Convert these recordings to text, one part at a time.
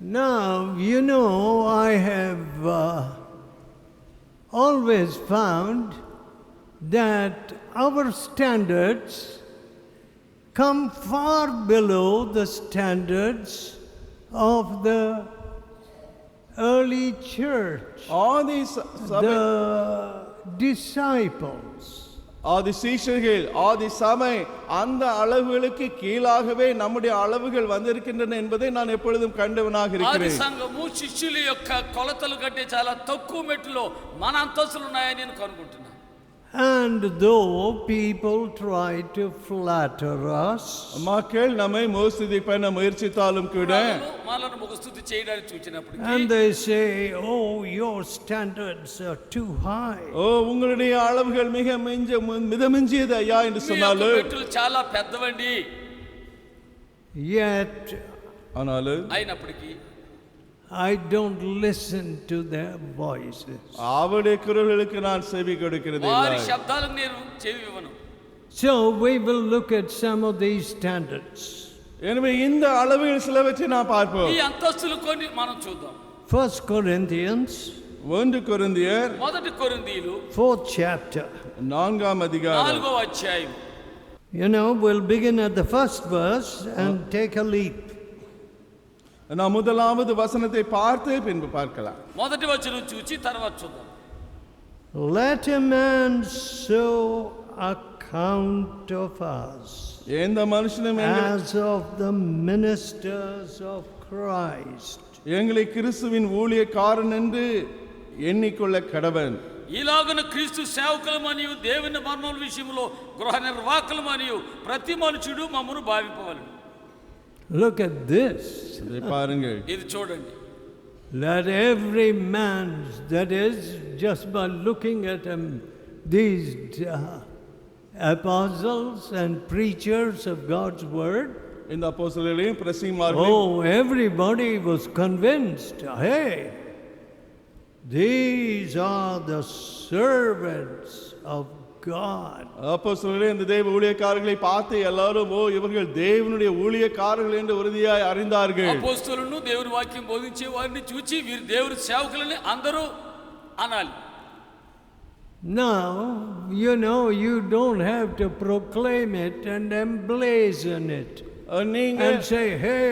Now, you know, I have always found that our standards come far below the standards of the early church, ஆதி சபை the disciples. ஆதி சீஷர்கள் ஆதி சபை அந்த அளவுகளுக்கு கீழாகவே நம்முடைய அளவுகள் வந்திருக்கின்றன என்பதை நான் எப்பொழுதும் கண்டவனாக ఆది இருக்கிறேன். సంఘము శిష్యుల యొక్క కొలతలు కంటే చాలా తక్కువ మెట్టులో మన అంతస్తులు ఉన్నాయని నేను కనుకుంటున్నాను. And though people try to flatter us, மக்கள் நம்மை மோசடி பண்ண முயற்சித்தாலும் கூட మనల్ని ఒక స్తుతి చేయడానికి చూచినప్పుడు and they say, oh, your standards are too high. ஓ உங்களுடைய அளவுகள் மிக மிதமிஞ்சியது ஐயா என்று சொன்னாலும் మెట్టులు చాలా పెద్దవండి Yet ஆனாலும் అయినప్పటికీ I don't listen to their voices. அவருடைய குரல்களுக்கு நான் செவி கொடுக்கிறது వారి இல்லை. శబ్దాలకు నేను చెవి ఇవ్వను. So we will look at some of these standards. எனவே இந்த அளவுகள் சிலவற்றை நான் பார்ப்போம். ఈ అంతస్తులు కొన్ని మనం చూద్దాం. 1 Corinthians 1 கொரிந்தியர் మొదటి కొరింథీయులు 4th chapter. 4వ అధ్యాయం 4వ అధ్యాయం. You know, we'll begin at the first verse and take a leap. நாம் முதலாவது வசனத்தை பார்த்து பின்பு பார்க்கலாம். మొదటి వచనం చూచి తర్వాత చూద్దాం. Let a man so account of us எந்த மனுஷனும் as of the ministers of Christ. எங்களை கிறிஸ்துவின் ஊழியக்காரன் என்று எண்ணிக்கொள்ள கடவன். ఈలాగున క్రీస్తు సేవకులమనియు దేవుని మర్మముల విషయంలో గృహ నిర్వాహకులమనియు ప్రతి మనుషుడు మమ్మను భావింపవలెను. Look at this. இதை பாருங்கள். ఇది చూడండి. Let every man, that is, just by looking at these apostles and preachers of God's word, இந்த அப்போஸ்தலர்களையும் பிரசங்கிமார்களையும் oh, everybody was convinced, hey, these are the servants of God. அப்போஸ்தலர்களே இந்த தேவ ஊழியக்காரர்களை பார்த்து எல்லாரும் ஓ இவர்கள் தேவனுடைய ஊழியக்காரர்கள் என்று உறுதியாய் அறிந்தார்கள். అపోస్తలులను దేవుని వాక్యం బోధించే వారిని చూచి వీరు దేవుని సేవకులని అందరూ అనాలి. Now, you know, you don't have to proclaim it and emblazon it நீங்க and say, hey,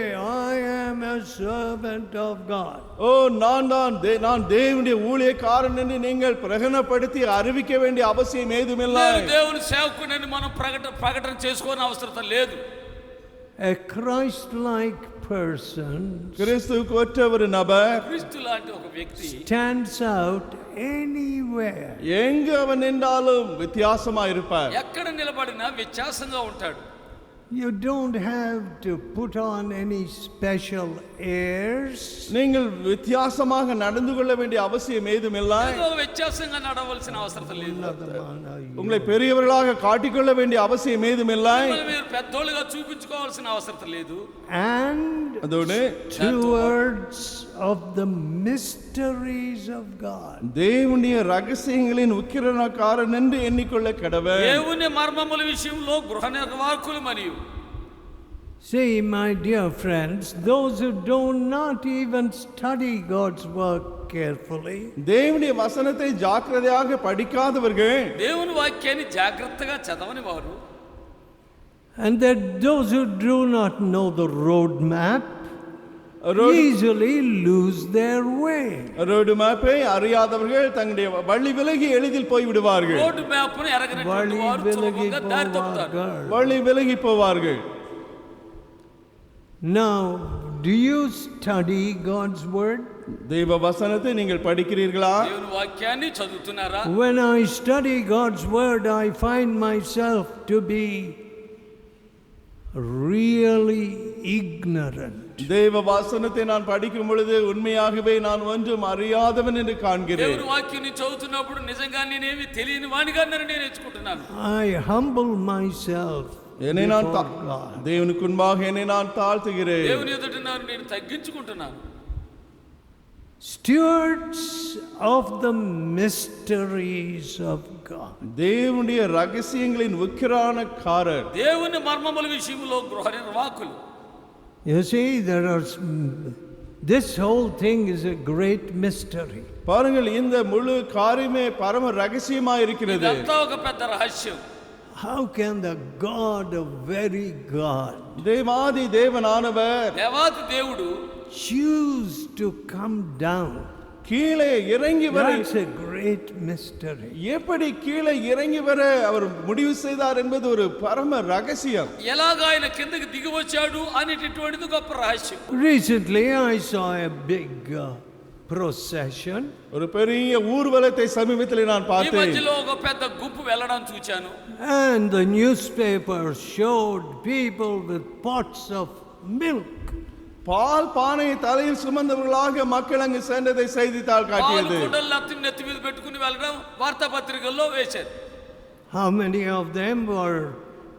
I am a servant of God. ஓ நான் தேவனுடைய ஊழியக்காரன் என்று நீங்கள் பிரகடனப்படுத்தி அறிவிக்க வேண்டிய அவசியம் ஏதுமில்லை. నేను దేవుని సేవకుడని మనం ప్రకటన చేసుకోవాల్సిన అవసరం లేదు. A Christ-like person கிறிஸ்துவுக்கு ஒற்ற ஒரு நபர் క్రీస్తు లాంటి ఒక వ్యక్తి stands out anywhere. எங்கு அவன் நின்றாலும் வித்தியாசமா இருப்பார். ఎక్కడ నిలబడినా వ్యత్యాసంగా ఉంటాడు. You don't have to put on any special airs. நீங்கள் வித்தியாசமாக நடந்து கொள்ள வேண்டிய அவசியம் ஏதுமில்லை. ఏదో వ్యత్యాసంగా నడవలసిన అవసరం లేదు. உங்களை பெரியவர்களாக காட்டிக்கொள்ள வேண்டிய அவசியம் ஏதுமில்லை. మీరు పెద్దోళ్ళుగా చూపించుకోవాల్సిన అవసరం లేదు. And அதோடு stewards of the mysteries of God. தேவனுடைய ரகசியங்களின் உக்கிரனக்காரன் என்று எண்ணிக்கொள்ள கடவன். దేవుని మర్మముల విషయంలో గృహ నిర్వాహకులు మరియు See, my dear friends, those who do not even study God's work carefully, தேவனுடைய வசனத்தை ஜாக்கிரதையாக படிக்காதவர்கள், దేవుని వాక్యాన్ని జాగ్రత్తగా చదవని వారు, and that those who do not know the road map easily lose their way. Road மேப்பை அறியாதவர்கள் தங்களுடைய வழி விலகி எளிதில் போய் விடுவார்கள். రోడ్డు మ్యాప్ను ఎరగనటువంటి వారు సులభంగా దారి తప్పుతారు. வழி விலகி போவார்கள். Now, do you study God's word? தேவ வசனத்தை நீங்கள் படிக்கிறீர்களா? దేవుని వాక్యాన్ని చదువుతున్నారా? When I study God's word, I find myself to be really ignorant. தேவ வசனத்தை நான் படிக்கும் பொழுது உண்மையாகவே நான் ஒன்றும் அறியாதவன் என்று காண்கிறேன். దేవుని వాక్యాన్ని చదువుతున్నప్పుడు నిజంగా నేనేమి తెలియని వానిగా నేను ఎంచుకుంటున్నాను. I humble myself. என்னை நான் தேவனுக்கு முன்பாக என்னை நான் தாழ்த்துகிறேன். దేవుని ఎదుట నేను తగ్గించుకుంటున్నాను. Stewards of the mysteries of God. தேவனுடைய ரகசியங்களின் உக்கிரானக்காரர். దేవుని మర్మముల విషయంలో గృహ నిర్వాహకులు. You see, there are This whole thing is a great mystery. பாருங்கள், இந்த முழு காரியமே பரம ரகசியமா இருக்கிறது. ఇదంతా ఒక పెద్ద రహస్యం. How can the God of very God தேவாதி தேவனானவர் దేవాది దేవుడు choose to come down? கீழே இறங்கி வர That's a great mystery. எப்படி கீழே இறங்கி வர அவர் முடிவு செய்தார் என்பது ஒரு பரம ரகசியம். ఎలాగ ఆయన కిందకి దిగి వచ్చాడు అనేటటువంటిది గొప్ప రహస్యం. Recently I saw a big procession. ஒரு பெரிய ஊர்வலத்தை சமீபத்தில் நான் ఈ பார்த்தேன். మధ్యలో ఒక పెద్ద గుంపు వెళ్ళడం చూచాను. And the newspaper showed people with pots of milk. பால் பானை தலையில் சுமந்தவர்களாக மக்கள் அங்கு சென்றதை செய்தித்தாள் పాలు காட்டியது. కుండలు నెత్తి మీద పెట్టుకుని వెళ్ళడం వార్తాపత్రికల్లో వేశారు. How many of them were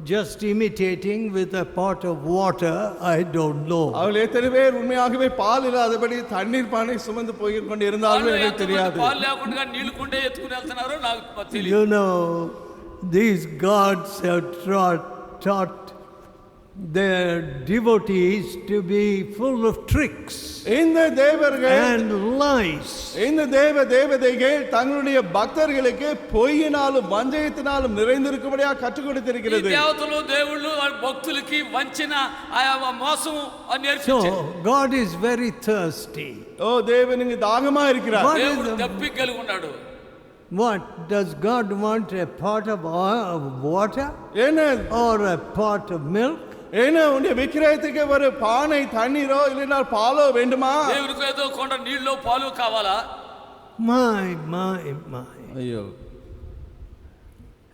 just imitating with a pot of water? I don't know. அவர்கள் எத்தனை பேர் உண்மையாகவே பால் இல்லாதபடி தண்ணீர் பானை சுமந்து போய் கொண்டு இருந்தாலும் எனக்கு தெரியாது. పాలు లేకుండా నీళ్లు కుండే ఎత్తుకుని వెళ్తున్నారో నాకు తెలియదు. You know, these gods have taught their devotees to be full of tricks இந்த தேவர்கள் and lies. இந்த தேவதைகள் தங்களுடைய பக்தர்களுக்கு பொய்யினாலும் வஞ்சகத்தினாலும் நிறைந்திருக்கும்படியாக கற்றுக் ఈ கொடுத்திருக்கிறது. దేవతలు దేవుళ్ళు వాళ్ళ భక్తులకి వంచన ఆ మోసం నేర్పించారు. So God is very thirsty. ஓ தேவன் இங்கு தாகமா இருக்கிறார். What is దేవుడు the- దప్పిక కలిగి ఉన్నాడు. What does God want? A pot of water என்ன or a pot of milk? என்ன உன்னுடைய விக்கிரகத்துக்கு ஒரு பானை தண்ணீரோ இல்லைன்னா பாலோ வேண்டுமா? దేవుడికి ఏదో కొండ నీళ్ళో పాలు కావాలా? My. ஐயோ.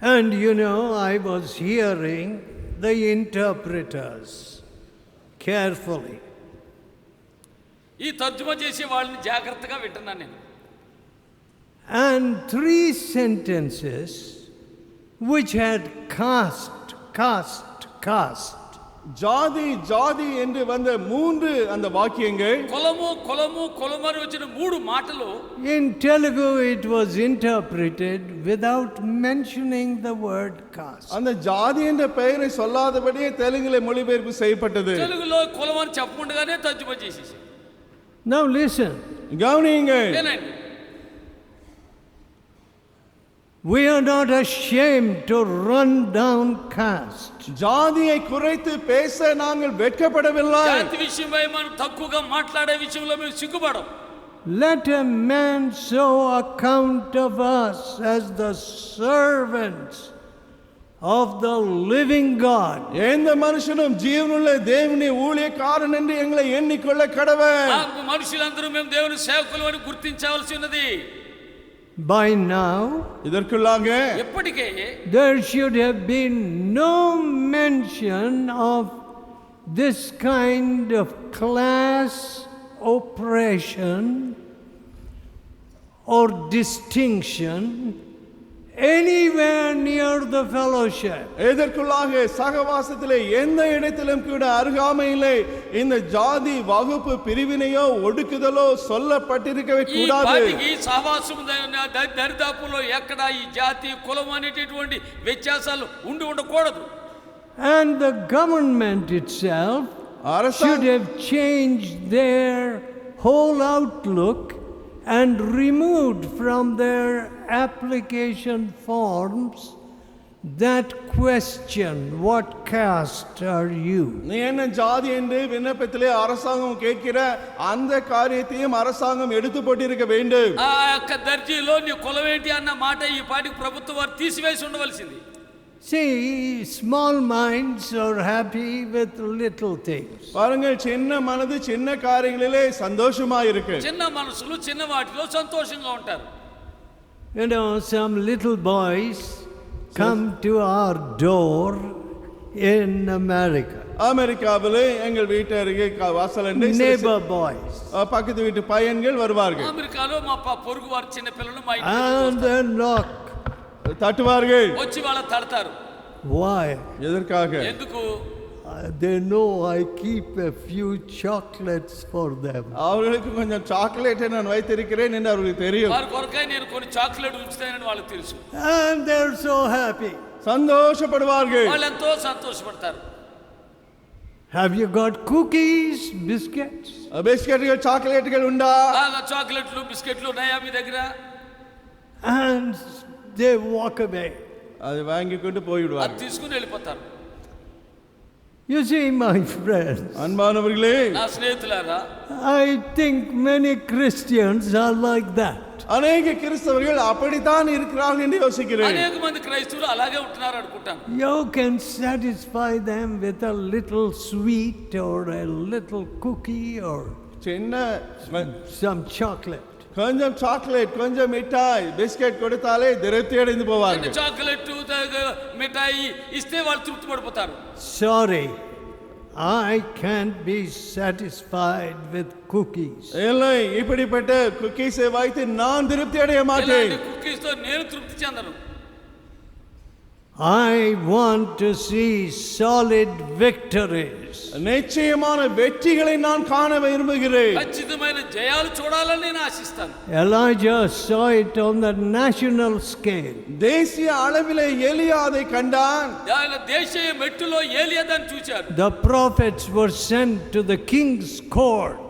And you know, I was hearing the interpreters carefully. ఈ తర్జుమా చేసే వాళ్ళని జాగ్రత్తగా వింటున్నాను నేను. And 3 sentences which had cast. ஜாதி என்று வந்த 3 அந்த வாக்கியங்கள் కులమని వచ్చిన 3 మాటలు In Telugu it was interpreted without mentioning the word caste. அந்த ஜாதி என்ற பெயரை சொல்லாதபடியே தெலுங்கிலே மொழிபெயர்ப்பு செய்யப்பட்டது. తెలుగులో కులం అని చెప్పకుండానే తర్జుమా చేసేసి. Now listen. கவனியுங்கள். ఏనండి, We are not ashamed to run down caste. ஜாதியை குறைத்து பேச நாங்கள் வெட்கப்படவில்லை. జాతి విషయమై మనం తక్కువగా మాట్లాడే విషయంలో మేము సిగ్గుపడం. Let a man so account of us as the servants of the living God. எந்த மனுஷனும் ஜீவனுள்ள தேவனுடைய ஊழியக்காரன் என்று எங்களை எண்ணிக்கொள்ள கடவன். ఆ మనుషులందరూ మేము దేవుని సేవకులు అని గుర్తించవలసి ఉన్నది. By now, இதற்குள்ளாக ఎప్పటికే there should have been no mention of this kind of class oppression or distinction anywhere near the fellowship. இதற்குள்ளாக சகவாசத்திலே எந்த இடத்திலும் கூட அருகாமையிலே இந்த ஜாதி வகுப்பு பிரிவினையோ ஒடுக்குதலோ சொல்லப்பட்டிருக்கவே ఈ கூடாது. పాటికి సహవాసం దరిదాపుల్లో ఎక్కడ ఈ జాతి కులం అనేటటువంటి వ్యత్యాసాలు ఉండకూడదు. And the government itself should have changed their whole outlook and removed from their application forms that question, what caste are you? நீ என்ன ஜாதி என்று விண்ணப்பத்திலே அரசாங்கம் கேட்கிற அந்த காரியத்தையும் அரசாங்கம் எடுத்து போட்டிருக்க வேண்டும். ఆ యొక్క దర్జీలో నీ కులం ఏంటి అన్న మాట ఈ పాటికి ప్రభుత్వం వారు తీసివేసి ఉండవలసింది. See, small minds are happy with little things. பாருங்கள், சின்ன மனது சின்ன காரியங்களிலே சந்தோஷமா இருக்கு. చిన్న మనసులు చిన్న వాటిలో సంతోషంగా ఉంటారు. You know, some little boys come to our door in America. அமெரிக்காவிலே எங்கள் வீட்டு அருகே வாசல் அண்டை Neighbor boys. பக்கத்து வீட்டு பையன்கள் வருவார்கள். అమెరికాలో మా పొరుగు వారి చిన్న పిల్లలు మా And ఇంటికి they knock. தட்டுவார்கள். వచ్చి వాళ్ళ తడతారు. Why? எதற்காக? ఎందుకు? They know I keep a few chocolates for them. அவர்களுக்கு கொஞ்சம் சாக்லேட்டை நான் வைத்திருக்கிறேன் என்று அவர்களுக்கு தெரியும். వారి కొరకై నేను కొన్ని చాక్లెట్ ఉంచుతానని వాళ్ళకి తెలుసు. And they're so happy. சந்தோஷப்படுவார்கள். వాళ్ళు ఎంతో సంతోషపడతారు. Have you got cookies, biscuits? బిస్కెట్கள் చాక్లెట్கள் ఉందా? చాక్లెట్లు బిస్కెట్లు ఉన్నాయా మీ దగ్గర? And they walk away. అది వాంగికొண்டு పోయిடுவாங்க. అది తీసుకుని వెళ్ళిపోతారు. You see, my friends, అన్మానవర్గలే, నా స్నేహితులారా, I think many Christians are like that. అనేక క్రైస్తవులు அப்படித்தான் இருக்கிறார்கள் என்று யோசிக்கிறேன். అనేక మంది క్రైస్తవులు అలాగే ఉంటున్నారు అనుకుంటాను. You can satisfy them with a little sweet or a little cookie or சின்ன some chocolate. கொஞ்சம் சாக்லேட், கொஞ்சம் மிட்டாய், பிஸ்கட் கொடுத்தாலே திருப்தி அடைந்து போவார்கள். చాక్లెట్ మిఠాయి ఇస్తే వాళ్ళు తృప్తి పడిపోతారు. Sorry, I can't be satisfied with cookies. இல்லை, இப்படிப்பட்ட குக்கீஸை வைத்து நான் திருப்தி அடைய மாட்டேன். కుకీస్ తో నేను తృప్తి చెందను. I want to see solid victories. నిశ్చయமான வெற்றிகளை நான் காண விரும்புகிறேன். ఖచ్చితమైన జయాలు చూడాలని నేను ఆశిస్తాను. Elijah saw it on the national scale. தேசிய அளவிலே எலியா அதை கண்டான். దేశీయ మెట్టులో ఏలియా దాన్ని చూశారు. The prophets were sent to the king's court.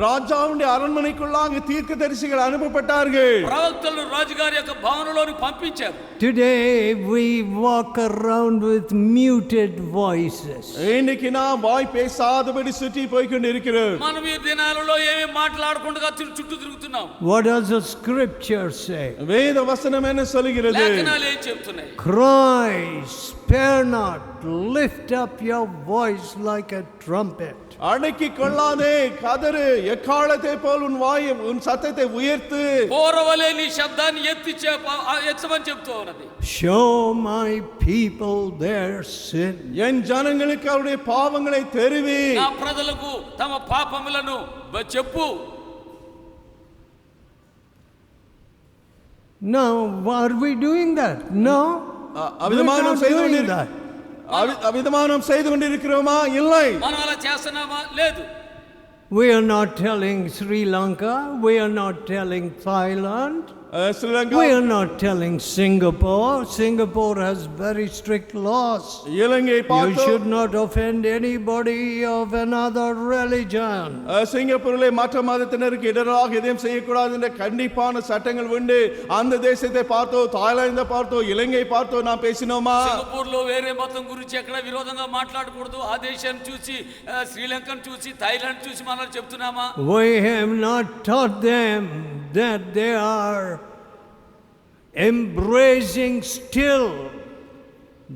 రాజావుండే அரண்மனைக்குள்ளாக தீர்க்கதரிசிகள் அனுப்பப்பட்டார்கள். ప్రవక్తలు రాజుగారి యొక్క భవనంలోకి పంపించారు. Today we walk around with muted voices. இன்னைக்கு நாம் வாய் பேசாதபடி சுற்றி போய் கொண்டிருக்கிறோம். మనం ఈ దినాలలో ఏమీ మాట్లాడకుండా చుట్టూ తిరుగుతున్నాం. What does the scripture say? வேத வசனம் என்ன சொல்கிறது? లేఖనాలు ఏం చెప్తున్నాయి? Cry, spare not, lift up your voice like a trumpet. அடக்கி கொள்ளாதே, கதறு, எக்காலத்தை போல் உன் வாயை, உன் சத்தத்தை உயர்த்து. పోరవలే నీ శబ్దాన్ని ఎత్తమని చెప్తూ ఉన్నది. Show my people their sin. என் ஜனங்களுக்கு அவருடைய பாவங்களை தெரிவி. నా ప్రజలకు తమ పాపములను చెప్పు. Now, are we doing that? No. அவிதமானம் செய்து கொண்டிருக்கிறோமா? இல்லை. మనం అలా చేస్తున్నామా? లేదు. We are not telling Sri Lanka, we are not telling Thailand, Sri Lanka, we are not telling Singapore. Singapore has very strict laws. Ilangai You பார்த்தோம். should not offend anybody of another religion. சிங்கப்பூரிலே மற்ற மதத்தினருக்கு எதிராக எதையும் செய்யக்கூடாது என்ற கண்டிப்பான சட்டங்கள் உண்டு. அந்த தேசத்தை பார்த்தோம், தாய்லாந்தை பார்த்தோம், இலங்கை பார்த்தோம், நாம் பேசினோமா? సింగపూర్ లో వేరే మతం గురించి ఎక్కడ విరోధంగా మాట్లాడకూడదు. ఆ దేశాన్ని చూసి శ్రీలంకను చూసి థాయిలాండ్ చూసి మనం చెప్తున్నామా? We have not taught them that they are embracing still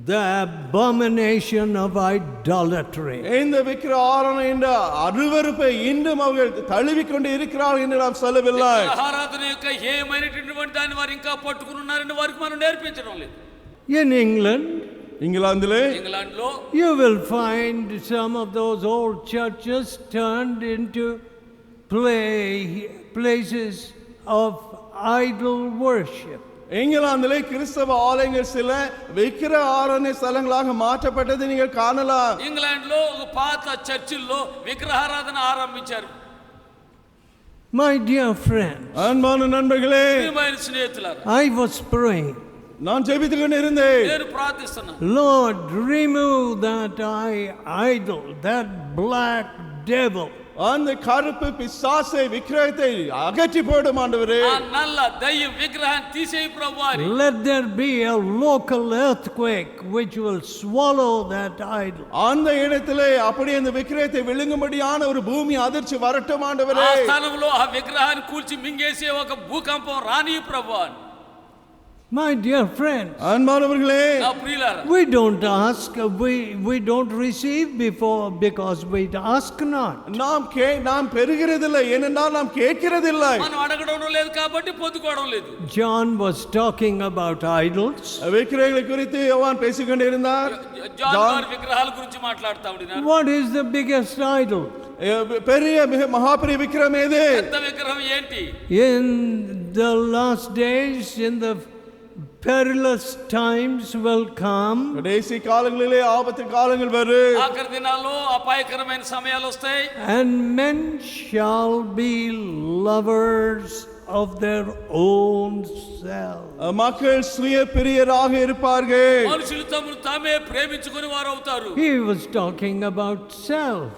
the abomination of idolatry. இந்த விக்கிர ஆராதனை என்ற அருவருப்பை இன்னும் அவர்கள் தழுவிக்கொண்டு இருக்கிறார்கள் என்று நாம் சொல்லவில்லை. ఆరాధన యొక్క ఏమైనటువంటి దాన్ని వారు ఇంకా పట్టుకుని ఉన్నారని వారికి మనం నేర్పించడం లేదు. In England, இங்கிலாந்திலே ఇంగ్లాండ్లో you will find some of those old churches turned into places of idol worship. இங்கிலாந்திலே கிறிஸ்தவ ஆலயங்கள் சில விக்கிர ஆராதனை ஸ்தலங்களாக மாற்றப்பட்டதை நீங்கள் காணலாம். ఇంగ్లాండ్లో ఒక పాత చర్చిల్లో విగ్రహారాధన ఆరంభించారు. My dear friends, அன்பான நண்பர்களே, ప్రియమైన స్నేహితులారా, I was praying, நான் ஜெபித்துக் கொண்டிருந்தேன். నేను ప్రార్థిస్తున్నాను. Lord, remove that idol, that black devil. அந்த கருப்பு பிசாசை விக்கிரகத்தை அகற்றி போடும் ஆண்டவரே. ఆ నల్ల దయ్యం విగ్రహాన్ని తీసేయి ప్రభువారి. Let there be a local earthquake which will swallow that idol. அந்த இடத்திலே அப்படியே அந்த விக்கிரகத்தை விழுங்கும்படியான ஒரு பூமி அதிர்ச்சி வரட்டும் ஆண்டவரே. ఆ స్థలంలో ఆ విగ్రహాన్ని కూల్చి మింగేసే ఒక భూకంపం రాని ప్రభువారి. My dear friends, அன்பானவர்களே, నా ప్రియులారా, we don't ask, we don't receive because we ask not. நாம் பெறுகிறதில்லை, ஏனென்றால் நாம் கேட்கிறதில்லை. మనం అడగడం లేదు కాబట్టి పొందుకోవడం లేదు. John was talking about idols. விக்கிரகங்களை குறித்து யோவான் பேசிக் கொண்டிருந்தார். జాన్ గారు విగ్రహాల గురించి మాట్లాడుతూ ఉన్నారు. What is the biggest idol? பெரிய மகாபெரிய விக்கிரகம் எது? పెద్ద విగ్రహం ఏంటి? In the last days, in the perilous times will come. கடைசி காலங்களிலே ஆபத்து காலங்கள் வரும். ఆఖరి దినాల్లో అపాయకరమైన సమయాలు వస్తాయి. And men shall be lovers of their own self. மக்கள் சுய பிரியராக இருப்பார்கள். మనుషులు తమను తామే ప్రేమించుకుని వారు అవుతారు. He was talking about self.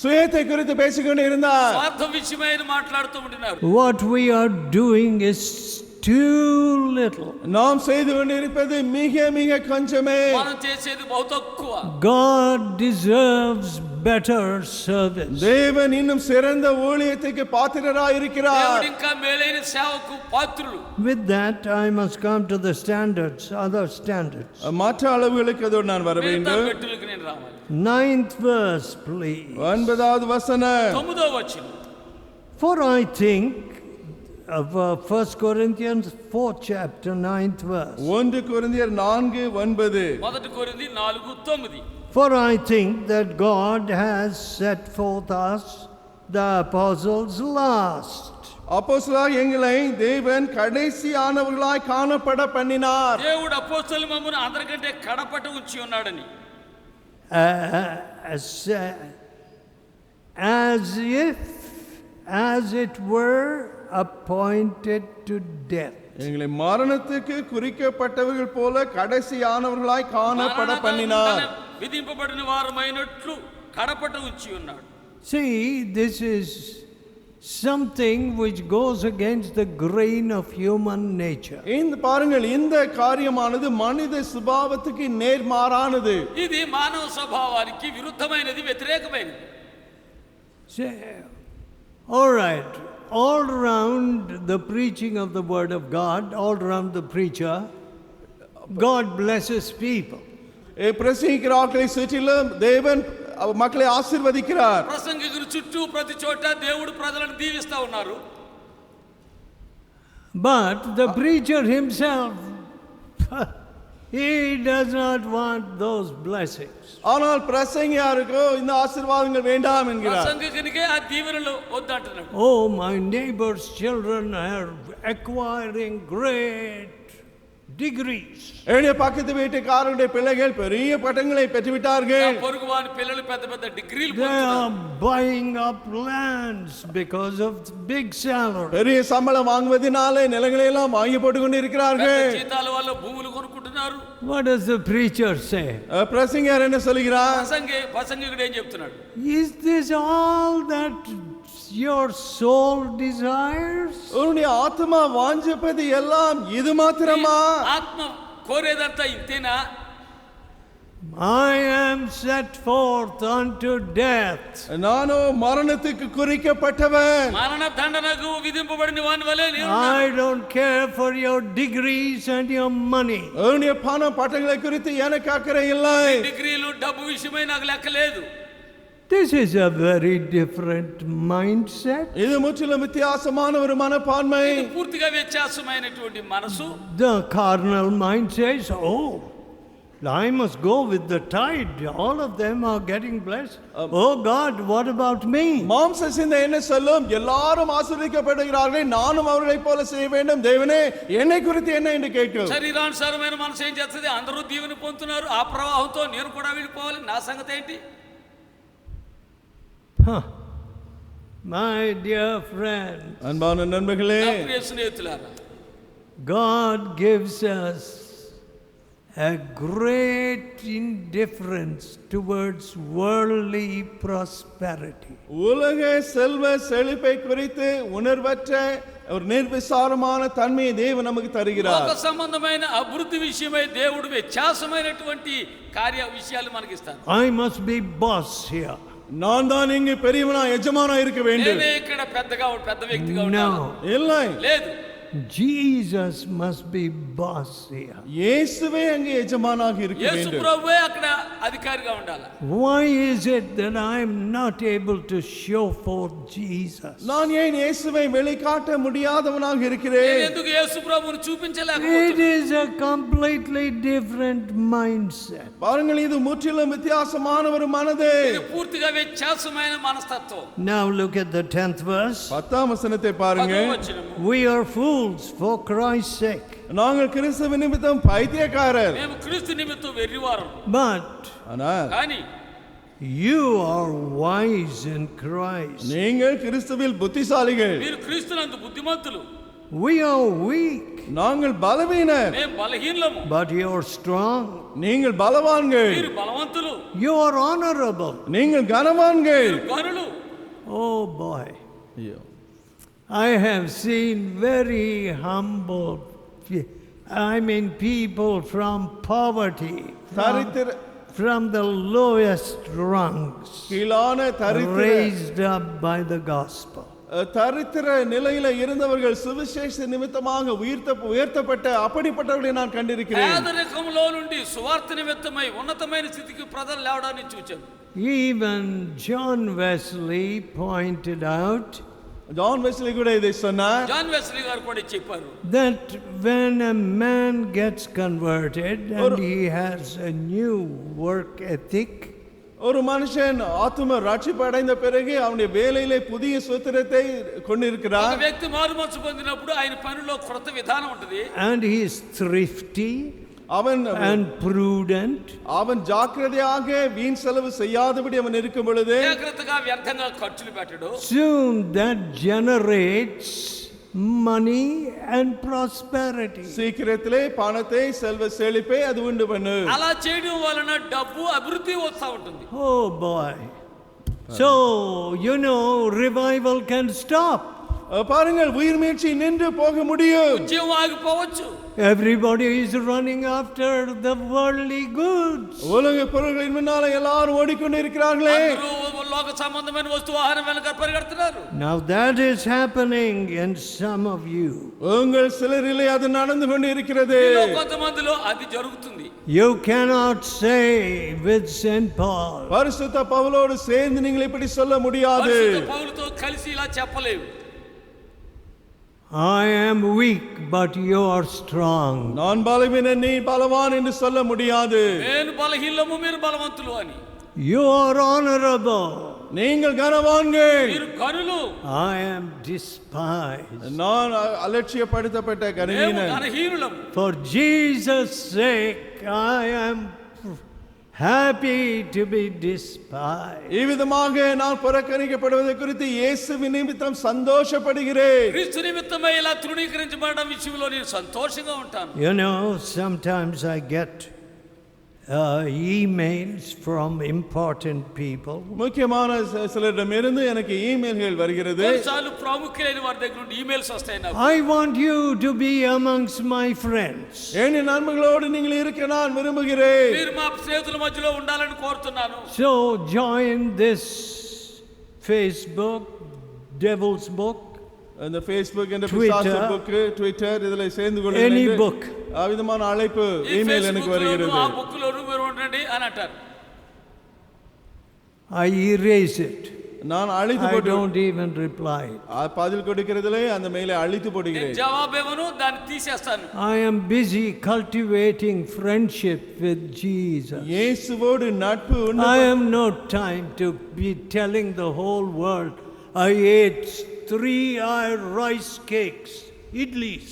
சுயத்தை குறித்து பேசிக்கொண்டு இருந்தார். స్వార్థ విషయమై మాట్లాడుతూ ఉంటున్నారు. What we are doing is too little. நாம் செய்து கொண்டிருப்பது மிக மிக கொஞ்சமே. మనం చేసేది బహు తక్కువ. God deserves better service. தேவன் இன்னும் சிறந்த ஊழியத்துக்கு பாத்திரராய் இருக்கிறார். దేవుడు ఇంకా మేలైన సేవకు పాత్రులు. With that I must come to the standards, other standards. மற்ற அளவுகளுக்கு அதோடு நான் வர வேண்டும். మెట్టులకు నేను రావాలి. 9th verse, please. 9வது வசனம். 9వ వచనం. For I think of 1 Corinthians 4th chapter 9th verse. 1 கொரிந்தியர் 4:9. 1 కొరింథీ 4:9. For I think that God has set forth us, the apostles, last. அப்போஸ்தலராகிய எங்களை தேவன் கடைசியானவர்களாய் காணப்பட பண்ணினார். దేవుడు అపోస్తలుల మమ్మను అందరికంటే కడపట ఉంచి ఉన్నాడని. As it were appointed to death. எங்களை மரணத்துக்கு குறிக்கப்பட்டவர்கள் போல கடைசியானவர்களாய் காணப்பட பண்ணினார். విధింపబడిన వారమైనట్లు కడపట ఉంచి ఉన్నాడు. See, this is something which goes against the grain of human nature. இந்த பாருங்கள், இந்த காரியமானது மனித சுபாவத்துக்கு நேர்மாறானது. ఇది మానవ స్వభావానికి విరుద్ధమైనది, వ్యతిరేకమైనది. All right, all around the preaching of the word of God, all around the preacher, God blesses people. பிரசங்கிக்கிறார்களை சுற்றிலும் தேவன் மக்களை ஆசீர்வதிக்கிறார். ప్రసంగికుల చుట్టూ ప్రతి చోట దేవుడు ప్రజలను దీవిస్తా ఉన్నారు. But the preacher himself, he does not want those blessings. ஆனால் பிரசங்கியாருக்கோ இந்த ஆசீர்வாதங்கள் வேண்டாம் என்கிறார். ప్రసంగికునికే ఆ దీవెనలు వద్దంటున్నాడు. Oh, my neighbor's children are acquiring great degrees. என்னுடைய பக்கத்து வீட்டுக்காரருடைய பிள்ளைகள் பெரிய பட்டங்களை பெற்றுவிட்டார்கள். పొరుగువాని పిల్లలు పెద్ద పెద్ద డిగ్రీలు They పొందుతున్నారు. are buying up lands because of big salary. பெரிய சம்பளம் வாங்குவதனாலே நிலங்களை எல்லாம் வாங்கி போட்டுக் கொண்டு పెద్ద இருக்கிறார்கள். జీతాల వల్ల భూములు కొనుక్కుంటున్నారు. What does the preacher say? பிரசங்கியார் என்ன சொல்கிறார்? ప్రసంగికుడు ఏం చెప్తున్నాడు? Is this all that your soul desires? உன்னுடைய ஆத்மா வாஞ்சிப்பது எல்லாம் இது மாத்திரமா? ఆత్మ కోరేదంతా ఇంతేనా? I am set forth unto death. நானோ மரணத்துக்கு குறிக்கப்பட்டவன். మరణ దండనకు విధింపబడిన వాని వలె నేను I don't care for your degrees and your money. உன்னுடைய பண பட்டங்களை குறித்து எனக்கு அக்கறை இல்லை. డిగ్రీలు డబ్బు విషయమై నాకు లెక్క లేదు. This is a very different mindset. இது முற்றிலும் வித்தியாசமான ஒரு மனப்பான்மை. ఇది పూర్తిగా వ్యత్యాసమైనటువంటి మనసు. The carnal mind says, oh, I must go with the tide. All of them are getting blessed. Oh God, what about me? மாம்ச சிந்தை என்ன சொல்லும்? எல்லாரும் ஆசீர்வதிக்கப்படுகிறார்கள், நானும் அவர்களைப் போல செய்ய வேண்டும். தேவனே, என்னை குறித்து என்ன என்று கேட்கும். శరీరానుసారమైన మనసు ఏం చేస్తుంది? అందరూ దీవెన పొందుతున్నారు, ఆ ప్రవాహంతో నేను కూడా వెళ్ళిపోవాలి, నా సంగతి ఏంటి? My dear friend, அன்பான நண்பர்களே, నా ప్రియ స్నేహితులారా, God gives us a great indifference towards worldly prosperity. உலக செல்வ செழிப்பை குறித்து உணர்வற்ற ஒரு நிர்விசாரமான தன்மையை தேவன் நமக்கு தருகிறார். లోక సంబంధమైన అభివృద్ధి విషయమై దేవుడు వ్యత్యాసమైనటువంటి కార్య విషయాలు మనకి ఇస్తాడు. I must be boss here. நான் தான் இங்கு பெரியவனா எஜமானா இருக்க வேண்டும். నేనే ఇక్కడ పెద్ద వ్యక్తిగా ఉండాలి. No. இல்லை. లేదు. Jesus must be boss here. இயேசுவே அங்கே எஜமானாக இருக்க యేసు வேண்டும். ప్రభువే అక్కడ అధికారిగా ఉండాలి. Why is it that I am not able to show forth Jesus? நான் ஏன் இயேசுவை வெளிக்காட்ட முடியாதவனாக నేను இருக்கிறேன்? ఎందుకు యేసు ప్రభువును It చూపించలేకపోతున్నాను? is a completely different mindset. பாருங்கள், இது முற்றிலும் வித்தியாசமான ஒரு மனது. ఇది పూర్తిగా వ్యత్యాసమైన మనస్తత్వం. Now look at the 10th verse. 10ஆம் வசனத்தை பாருங்க. 10వ వచనము. We are fools for Christ's sake. நாங்கள் கிறிஸ்துவ நிமித்தம் பைத்தியக்காரர். మేము క్రీస్తు నిమిత్తం వెర్రివారం. But ஆனால் కానీ you are wise in Christ. நீங்கள் கிறிஸ்துவில் புத்திசாலிகள். మీరు క్రీస్తునందు బుద్ధిమంతులు. We are weak, நாங்கள் பலவீனர், మేము బలహీనము, but you are strong. நீங்கள் பலவான்கள், మీరు బలవంతులు, You are honorable. நீங்கள் கனவான்கள். మీరు గనులు. Oh boy. I have seen very humble, people from poverty, தரித்திர from the lowest rungs, கீழான தரித்திர raised up by the gospel. தரித்திர நிலையில இருந்தவர்கள் சுவிசேஷ நிமித்தமாக உயர்த்தப்பட்ட அப்படிப்பட்டவர்களை நான் கண்டிருக்கிறேன். పేదరికంలో నుండి సువార్త నిమిత్తమై ఉన్నతమైన స్థితికి ప్రజలు లేవడాన్ని చూచాను. Even John Wesley pointed out John Wesley கூட இதை சொன்னார். జాన్ వెస్లీ గారు కూడా చెప్పారు that when a man gets converted and he has a new work ethic, ஒரு மனுஷன் ஆத்தும ரட்சிப்பு அடைந்த பிறகு அவனுடைய வேலையிலே புதிய சூத்திரத்தை கொண்டிருக்கிறார். ఒక వ్యక్తి మారు మనసు పొందినప్పుడు ఆయన పనిలో కొత్త విధానం ఉంటుంది. and he is thrifty and prudent, அவன் ஜாக்கிரதையாக வீண் செலவு செய்யாதபடி அவன் இருக்கும் பொழுது జాగ్రత్తగా వ్యర్థంగా ఖర్చులు పెట్టడు. soon that generates money and prosperity. சீக்கிரத்திலே பணத்தை செல்வ செழிப்பை அது உண்டு பண்ணு. అలా చేయడం వలన డబ్బు అభివృద్ధి వస్తూ ఉంటుంది. Oh boy. So revival can stop. பாருங்கள், உயிர் மீட்சி நின்று போக முடியும். ఉద్యమం ఆగిపోవచ్చు. Everybody is running after the worldly goods. உலக பொருள்களின் முன்னால எல்லாரும் ஓடிக்கொண்டிருக்கிறார்களே. అందరూ లోక సంబంధమైన వస్తువు ఆహారం వెనక పరిగెడుతున్నారు. Now that is happening in some of you. உங்கள் சிலரிலே அது நடந்து கொண்டிருக்கிறது. కొంతమందిలో అది జరుగుతుంది. You cannot say with St. Paul, பரிசுத்த பவுலோடு சேர்ந்து நீங்கள் இப்படி சொல்ல முடியாது. పరిశుద్ధ పౌలుతో కలిసి ఇలా చెప్పలేవు. I am weak but you are strong. நான் பலவீனன், நீ பலவான் என்று சொல்ல முடியாது. నేను బలహీనము, మీరు బలవంతులు అని. You are honorable. நீங்கள் கனவான்கள். మీరు గనులు. I am despised. நான் அலட்சியப்படுத்தப்பட்ட మేము கனவீனன். గణహీనులము. For Jesus' sake I am happy to be despised. இவ்விதமாக நான் புறக்கணிக்கப்படுவதை குறித்து இயேசுவின் நிமித்தம் சந்தோஷப்படுகிறேன். క్రీస్తు నిమిత్తమై ఇలా తృణీకరించబడడం విషయంలో నేను సంతోషంగా ఉంటాను. Sometimes I get emails from important people. முக்கியமான சிலரிடமிருந்து எனக்கு இமெயில்கள் வருகிறது. కొన్నిసార్లు ప్రాముఖ్యమైన వారి దగ్గర నుండి ఈమెయిల్స్ వస్తాయి నాకు. I want you to be amongst my friends. என் நண்பர்களோடு நீங்கள் இருக்க நான் விரும்புகிறேன். మీరు మా స్నేహితుల మధ్యలో ఉండాలని కోరుతున్నాను. So join this Facebook, Devil's Book, அந்த Facebook and Twitter, பிசாசு book, Twitter இதுல சேர்ந்து கொள்ள any book. விதமான அழைப்பு இமெயில் எனக்கு வருகிறது. ఆ బుక్ లో మీరు ఉండండి అని అంటారు. I erase it. நான் அழித்து I போட்டு don't even reply. பதில் கொடுக்கிறதுல அந்த மெயிலை அழித்து போடுகிறேன். జవాబు ఇవ్వను, దాన్ని తీసేస్తాను. I am busy cultivating friendship with Jesus. இயேசுவோடு நட்பு I have no time to be telling the whole world I ate 3 rice cakes, idlis,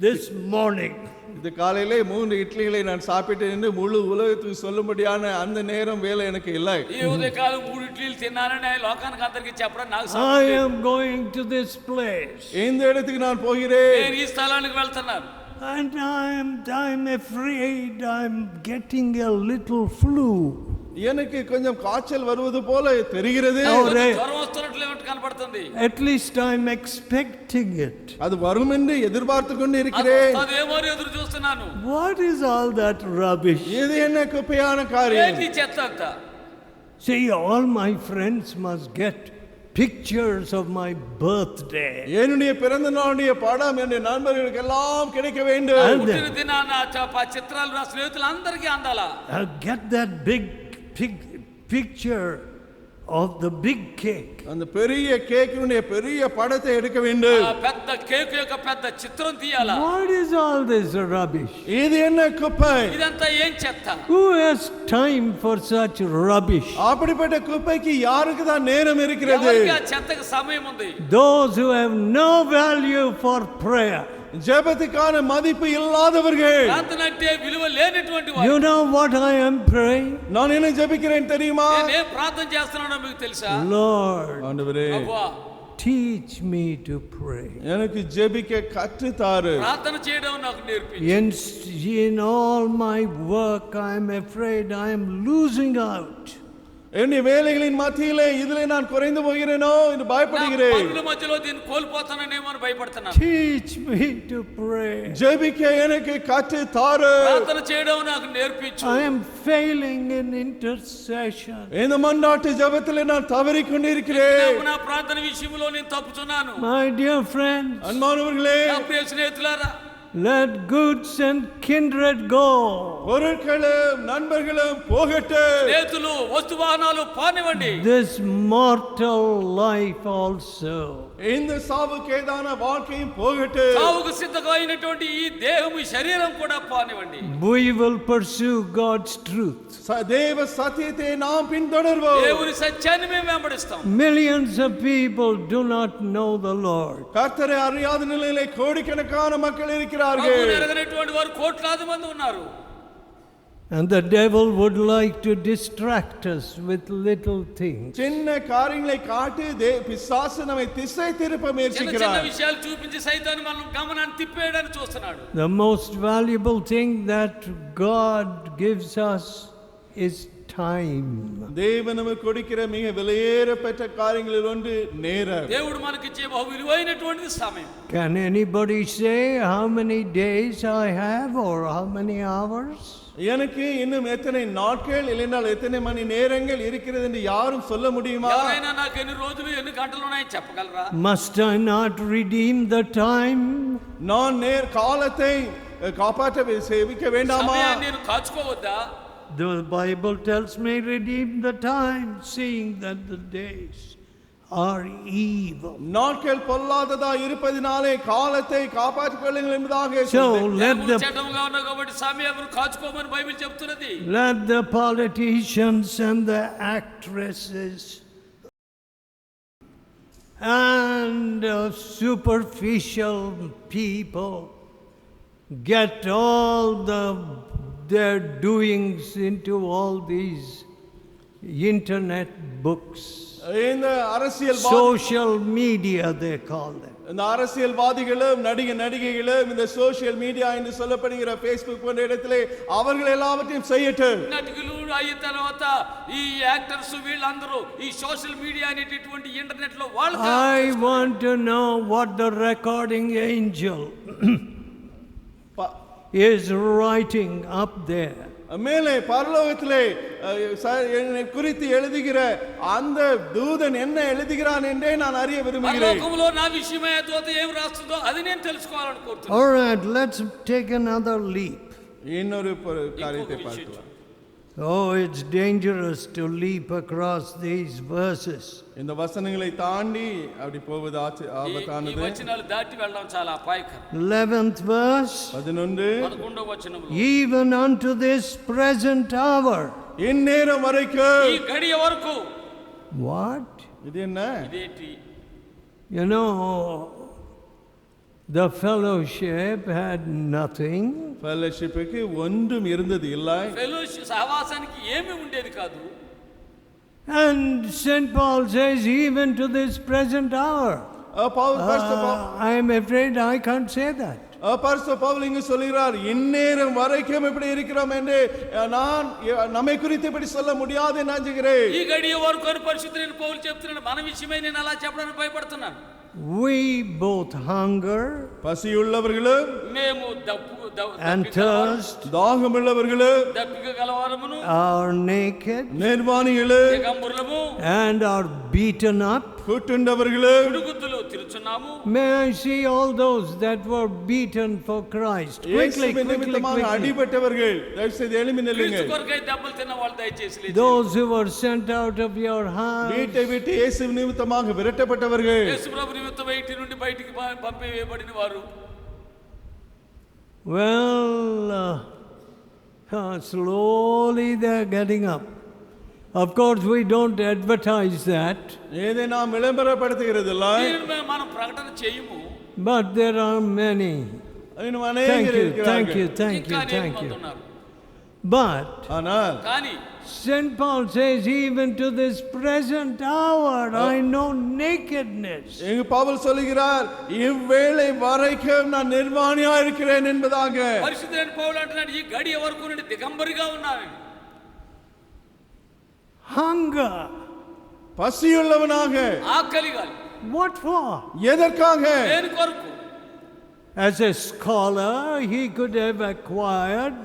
this morning. இந்த காலையிலே 3 இட்லிகளை நான் சாப்பிட்டேன் என்று முழு உலகத்துக்கு சொல்லும்படியான அந்த நேரம் வேலை எனக்கு இல்லை. ఈ ఉదయకాలం 3 ఇడ్లీలు తిన్నానని లోకానికి అందరికీ చెప్పడం నాకు I సమయం లేదు. am going to this place. இந்த இடத்துக்கு நான் போகிறேன். నేను ఈ స్థలానికి వెళ్తున్నాను. And I'm afraid I'm getting a little flu. எனக்கு கொஞ்சம் காய்ச்சல் வருவது போல தெரிகிறது. జ్వరం వస్తున్నట్లు కనబడుతుంది. At least I'm expecting it. அது வரும் என்று எதிர்பார்த்து கொண்டு இருக்கிறேன். అదేమో ఎదురు చూస్తున్నాను. What is all that rubbish? இது என்ன குப்பையான காரியம்? ఏంటి చెత్త అంతా? See, all my friends must get pictures of my birthday. என்னுடைய பிறந்த நாளுடைய படம் என் நண்பர்களுக்கு எல்லாம் கிடைக்க வேண்டும். పుట్టిన దినాన చిత్రాలు నా స్నేహితులందరికీ అందాలా? Get that big picture of the big cake. அந்த பெரிய கேக்கினுடைய பெரிய படத்தை எடுக்க வேண்டும். పెద్ద కేక్ యొక్క పెద్ద చిత్రం తీయాలా? What is all this rubbish? இது என்ன குப்பை? ఇదంతా ఏం చెత్త? Who has time for such rubbish? அப்படிப்பட்ட குப்பைக்கு யாருக்கு தான் நேரம் இருக்கிறது? ఎవరికి ఆ చెత్తకు సమయం ఉంది? Those who have no value for prayer. ஜெபத்துக்கான மதிப்பு இல்லாதவர்கள். ప్రార్థనంటే విలువ లేనటువంటి వారు. You know what I am praying? நான் என்ன ஜெபிக்கிறேன் தெரியுமா? నేను ప్రార్థన చేస్తున్నానో మీకు తెలుసా? Lord, ஆண்டவரே, అబ్బా, teach me to pray. எனக்கு ஜெபிக்க கற்று தாரு. ప్రార్థన చేయడం నాకు నేర్పించు. In all my work, I am afraid I am losing out. என்னுடைய வேலைகளின் மத்தியிலே இதிலே நான் குறைந்து போகிறேனோ என்று பயப்படுகிறேன். పనుల మధ్యలో దీన్ని కోల్పోతాననేమో అని భయపడుతున్నాను. Teach me to pray. ஜெபிக்க எனக்கு கற்று தாரு. ప్రార్థన చేయడం నాకు నేర్పించు. I am failing in intercession. இந்த மன்றாட்டு ஜெபத்திலே நான் தவறிக் கொண்டிருக்கிறேன். నా ప్రార్థన విషయంలో నేను తప్పుతున్నాను. My dear friends, அன்பானவர்களே, నా ప్రియ స్నేహితులారా, let goods and kindred go. பொருட்களும் நண்பர்களும் போகட்டும். స్నేహితులు వస్తువాహనాలు పానివ్వండి. This mortal life also. இந்த சாவுக்கேதான வாழ்க்கையும் போகட்டும். సావుకు సిద్ధంగా అయినటువంటి ఈ దేహము ఈ శరీరం కూడా పానివ్వండి. We will pursue God's truth. தேவ சத்தியத்தை நாம் பின்தொடர்வோம். దేవుని సత్యాన్ని మేము వెంబడిస్తాం. Millions of people do not know the Lord. கர்த்தரை அறியாத நிலையிலே கோடிக்கணக்கான மக்கள் இருக்கிறார்கள். ప్రభువుని ఎరగనటువంటి వారు కోట్లాది మంది ఉన్నారు. And the devil would like to distract us with little things. சின்ன காரியங்களை காட்டி பிசாசு நம்மை திசை திருப்ப చిన్న చిన్న முயற்சிக்கிறார். విషయాలు చూపించి సైతాను మనం గమనాన్ని తిప్పేయడానికి చూస్తున్నాడు. The most valuable thing that God gives us is time. தேவன் நமக்கு கொடுக்கிற மிக விலையேறப்பட்ட காரியங்களில் ஒன்று நேரம். దేవుడు మనకిచ్చే బహు విలువైనటువంటిది సమయం. Can anybody say how many days I have or how many hours? எனக்கு இன்னும் எத்தனை நாட்கள் இல்லைனால் எத்தனை மணி நேரங்கள் இருக்கிறது என்று யாரும் சொல்ல முடியுமா? ఎవరైనా నాకు ఎన్ని రోజులు ఎన్ని గంటలు ఉన్నాయో చెప్పగలరా? Must I not redeem the time? நான் காலத்தை காப்பாற்ற சேவிக்க வேண்டாமா? సమయాన్ని నేను కాచుకోవద్దా? The Bible tells me redeem the time, seeing that the days are evil. நாட்கள் பொல்லாததா இருப்பதினாலே காலத்தை காப்பாற்றிக் கொள்ளுங்கள் என்பதாக So சொல்லுது. చెడ్డముగా ఉన్నా కాబట్టి సమయం కాచుకోమని బైబిల్ చెప్తున్నది. let the politicians and the actresses and superficial people get all their doings into all these internet books. இந்த அரசியல் Social media they call them. இந்த அரசியல்வாதிகளும் நடிகைகளும் இந்த சோஷியல் மீடியா என்று சொல்லப்படுகிற Facebook போன்ற இடத்திலே அவர்கள் எல்லாவற்றையும் செய்யட்டும். నటికులు అయిన తర్వాత ఈ యాక్టర్స్ వీళ్ళందరూ ఈ సోషల్ మీడియా అనేటటువంటి ఇంటర్నెట్ లో వాళ్ళు I want to know what the recording angel is writing up there. மேலே பரலோகத்திலே என்னை குறித்து எழுதுகிற அந்த தூதன் என்ன எழுதுகிறான் என்றே நான் அறிய விரும்புகிறேன். పరలోకములో నా విషయమై దూత ఏం రాస్తుందో అది నేను తెలుసుకోవాలని కోరుతున్నాను. All right, let's take another leap. இன்னொரு காரியத்தை பார்க்கலாம். Oh, it's dangerous to leap across these verses. இந்த வசனங்களை தாண்டி அப்படி போவது ఈ ஆபத்தானது. వచనాలు దాటి వెళ్ళడం చాలా అపాయకరం. 11th verse. 11వ వచనంలో Even unto this present hour. இந்நேரம் வரைக்கும். ఈ గడియ వరకు. What? இது என்ன? ఇదేంటి? You know, the fellowship had nothing. ஃபெலோஷிப்புக்கு ஒன்றும் இருந்தது இல்லை. ఫెలోషిప్ సహవాసానికి ఏమీ ఉండేది కాదు. And St. Paul says, even to this present hour. I am afraid I can't say that. பரிசுத்த பவுல் இங்கு சொல்கிறார், இந்நேரம் வரைக்கும் இப்படி இருக்கிறோம் என்று நான் நம்மை குறித்து இப்படி சொல்ல முடியாது நினைக்கிறேன். ఈ గడియ వరకు అని పరిశుద్ధుడైన పౌలు చెప్తున్నాడు. మన విషయమై నేను అలా చెప్పడానికి భయపడుతున్నాను. We both hunger பசியுள்ளவர்களும் మేము and thirst, தாகமுள்ளவர்களும் దప్పిక గలవారమును, are naked నిర్వాణిகளும் దిగంబరులము, and are beaten up. குட்டுண்டவர்களும் పిడుగుద్దులు తిరుచున్నాము. May I see all those that were beaten for Christ? Quickly. அடிபட்டவர்கள் தயவு செய்து எழும்பி நில்லுங்கள். క్రీస్తు కొరకై దెబ్బలు తిన్న వాళ్ళు దయచేసి లేచి. Those who were sent out of your house. வீட்டை விட்டு இயேசு நிமித்தமாக விரட்டப்பட்டவர்கள். యేసు ప్రభు నిమిత్తం ఇంటి నుండి బయటికి పంపివేయబడిన వారు. Well, slowly they're getting up. Of course, we don't advertise that. ஏதே நாம் விளம்பரப்படுத்துகிறதில்ல. మనం ప్రకటన చేయము. But there are many. இன்னும் அநேகர் இருக்கிறார்கள். Thank you. But ஆனால் కానీ St. Paul says, even to this present hour, I know nakedness. இங்கு பவுல் சொல்கிறார் இவ்வேளை வரைக்கும் நான் நிர்வாணியா இருக்கிறேன் என்பதாக. పరిశుద్ధుడైన పౌలు అంటున్నాడు ఈ గడియ వరకు నేను దిగంబరిగా ఉన్నాను. Hunger. பசியுள்ளவனாக. ఆకలిగా. What for? எதற்காக? దేని కొరకు? As a scholar, he could have acquired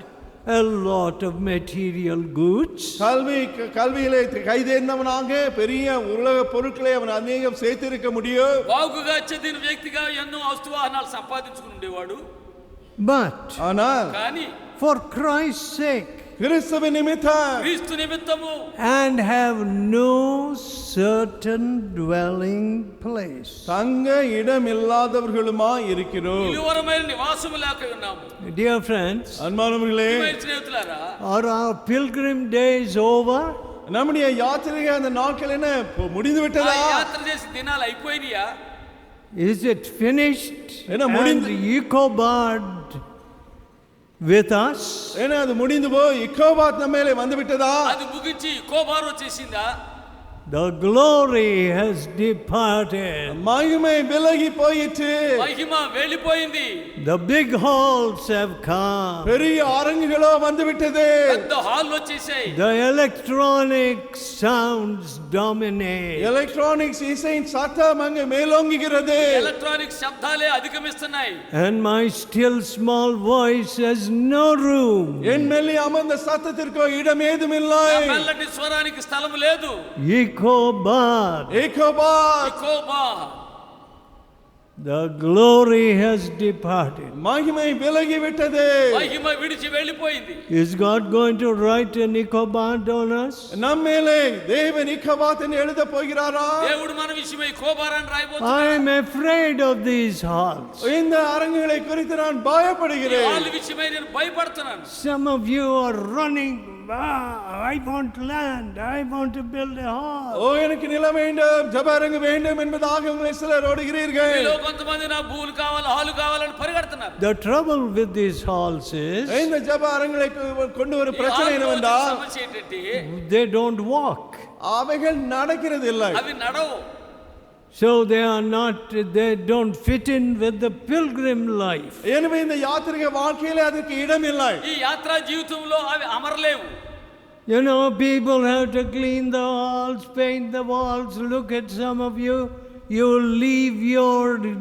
a lot of material goods. கல்வியிலே கைதேர்ந்தவனாக பெரிய உலக பொருட்களை அவன் அநேகம் சேர்த்திருக்க முடியும். బాగుగా చదివిన వ్యక్తిగా ఎన్నో వస్తువాహనాలు సంపాదించుకుని ఉండేవాడు. But కానీ for Christ's sake, கிறிஸ்துவ நிமித்தம், క్రీస్తు నిమిత్తము, and have no certain dwelling place. தங்க இடம் இல்லாதவர்களுமாய் இருக்கிறோம். నిలువరమైన నివాసము లేక ఉన్నాము. Dear friends, அன்பானவர்களே, స్నేహితులారా, are our pilgrim days over? நம்முடைய யாத்திரை அந்த நாட்கள் என்ன முடிந்து விட்டதா? యాత్ర చేసి దినాలు అయిపోయినాయా? Is it finished? என்ன And முடிந்து? Ichabod with us? ஏன்னா அது முடிந்து போய் இக்கோபாத் நம்ம மேலே வந்து விட்டதா? అది ముగించి కోబారు వచ్చేసిందా? The glory has departed. மகிமை விலகி போயிற்று. మహిమ వెళ్ళిపోయింది. The big halls have come. பெரிய அரங்குகளோ வந்து விட்டது. పెద్ద హాల్ వచ్చేసాయి. The electronic sounds dominate. Electronics இசையின் சத்தம் அங்கே மேலோங்குகிறது. ఎలక్ట్రానిక్ శబ్దాలే అధిగమిస్తున్నాయి. And my still small voice has no room. என் மேலே அமர்ந்த சத்தத்திற்கோ இடம் ஏதும் இல்லை. ఆ మెల్లటి స్వరానికి స్థలం లేదు. Ichabod. இக்கோபாத், The glory has departed. மகிமை விலகி விட்டது. మహిమ విడిచి వెళ్ళిపోయింది. Is God going to write an Ichabod on us? நம்ம மேலே தேவன் இக்கோபாத் என்று எழுத போகிறாரா? దేవుడు మన విషయమై కోబారాన్ని I రాయబోతున్నాడు. am afraid of these halls. இந்த அரங்குகளை குறித்து நான் ఈ பயப்படுகிறேன். హాల్ విషయమై నేను భయపడుతున్నాను. Some of you are running. I want land. I want to build a hall. ஓ எனக்கு நிலம் வேண்டும், ஜெப அரங்கு வேண்டும் என்பதாக உங்களை சிலர் ஓடுகிறீர்கள். మీలో కొంతమంది నా భూములు కావాలి, హాలు కావాలని పరిగెడుతున్నారు. The trouble with these halls is இந்த ஜெப அரங்குகளை கொண்டு வரும் பிரச்சனை என்னவென்றால் సమస్య ఏంటంటే they don't walk. அவைகள் நடக்கிறது இல்லை. అవి నడవు. So they don't fit in with the pilgrim life. எனவே இந்த யாத்திரிக வாழ்க்கையிலே அதற்கு இடம் இல்லை. ఈ యాత్రా జీవితంలో అవి అమరలేవు. You know, people have to clean the walls, paint the walls. Look at some of you. You leave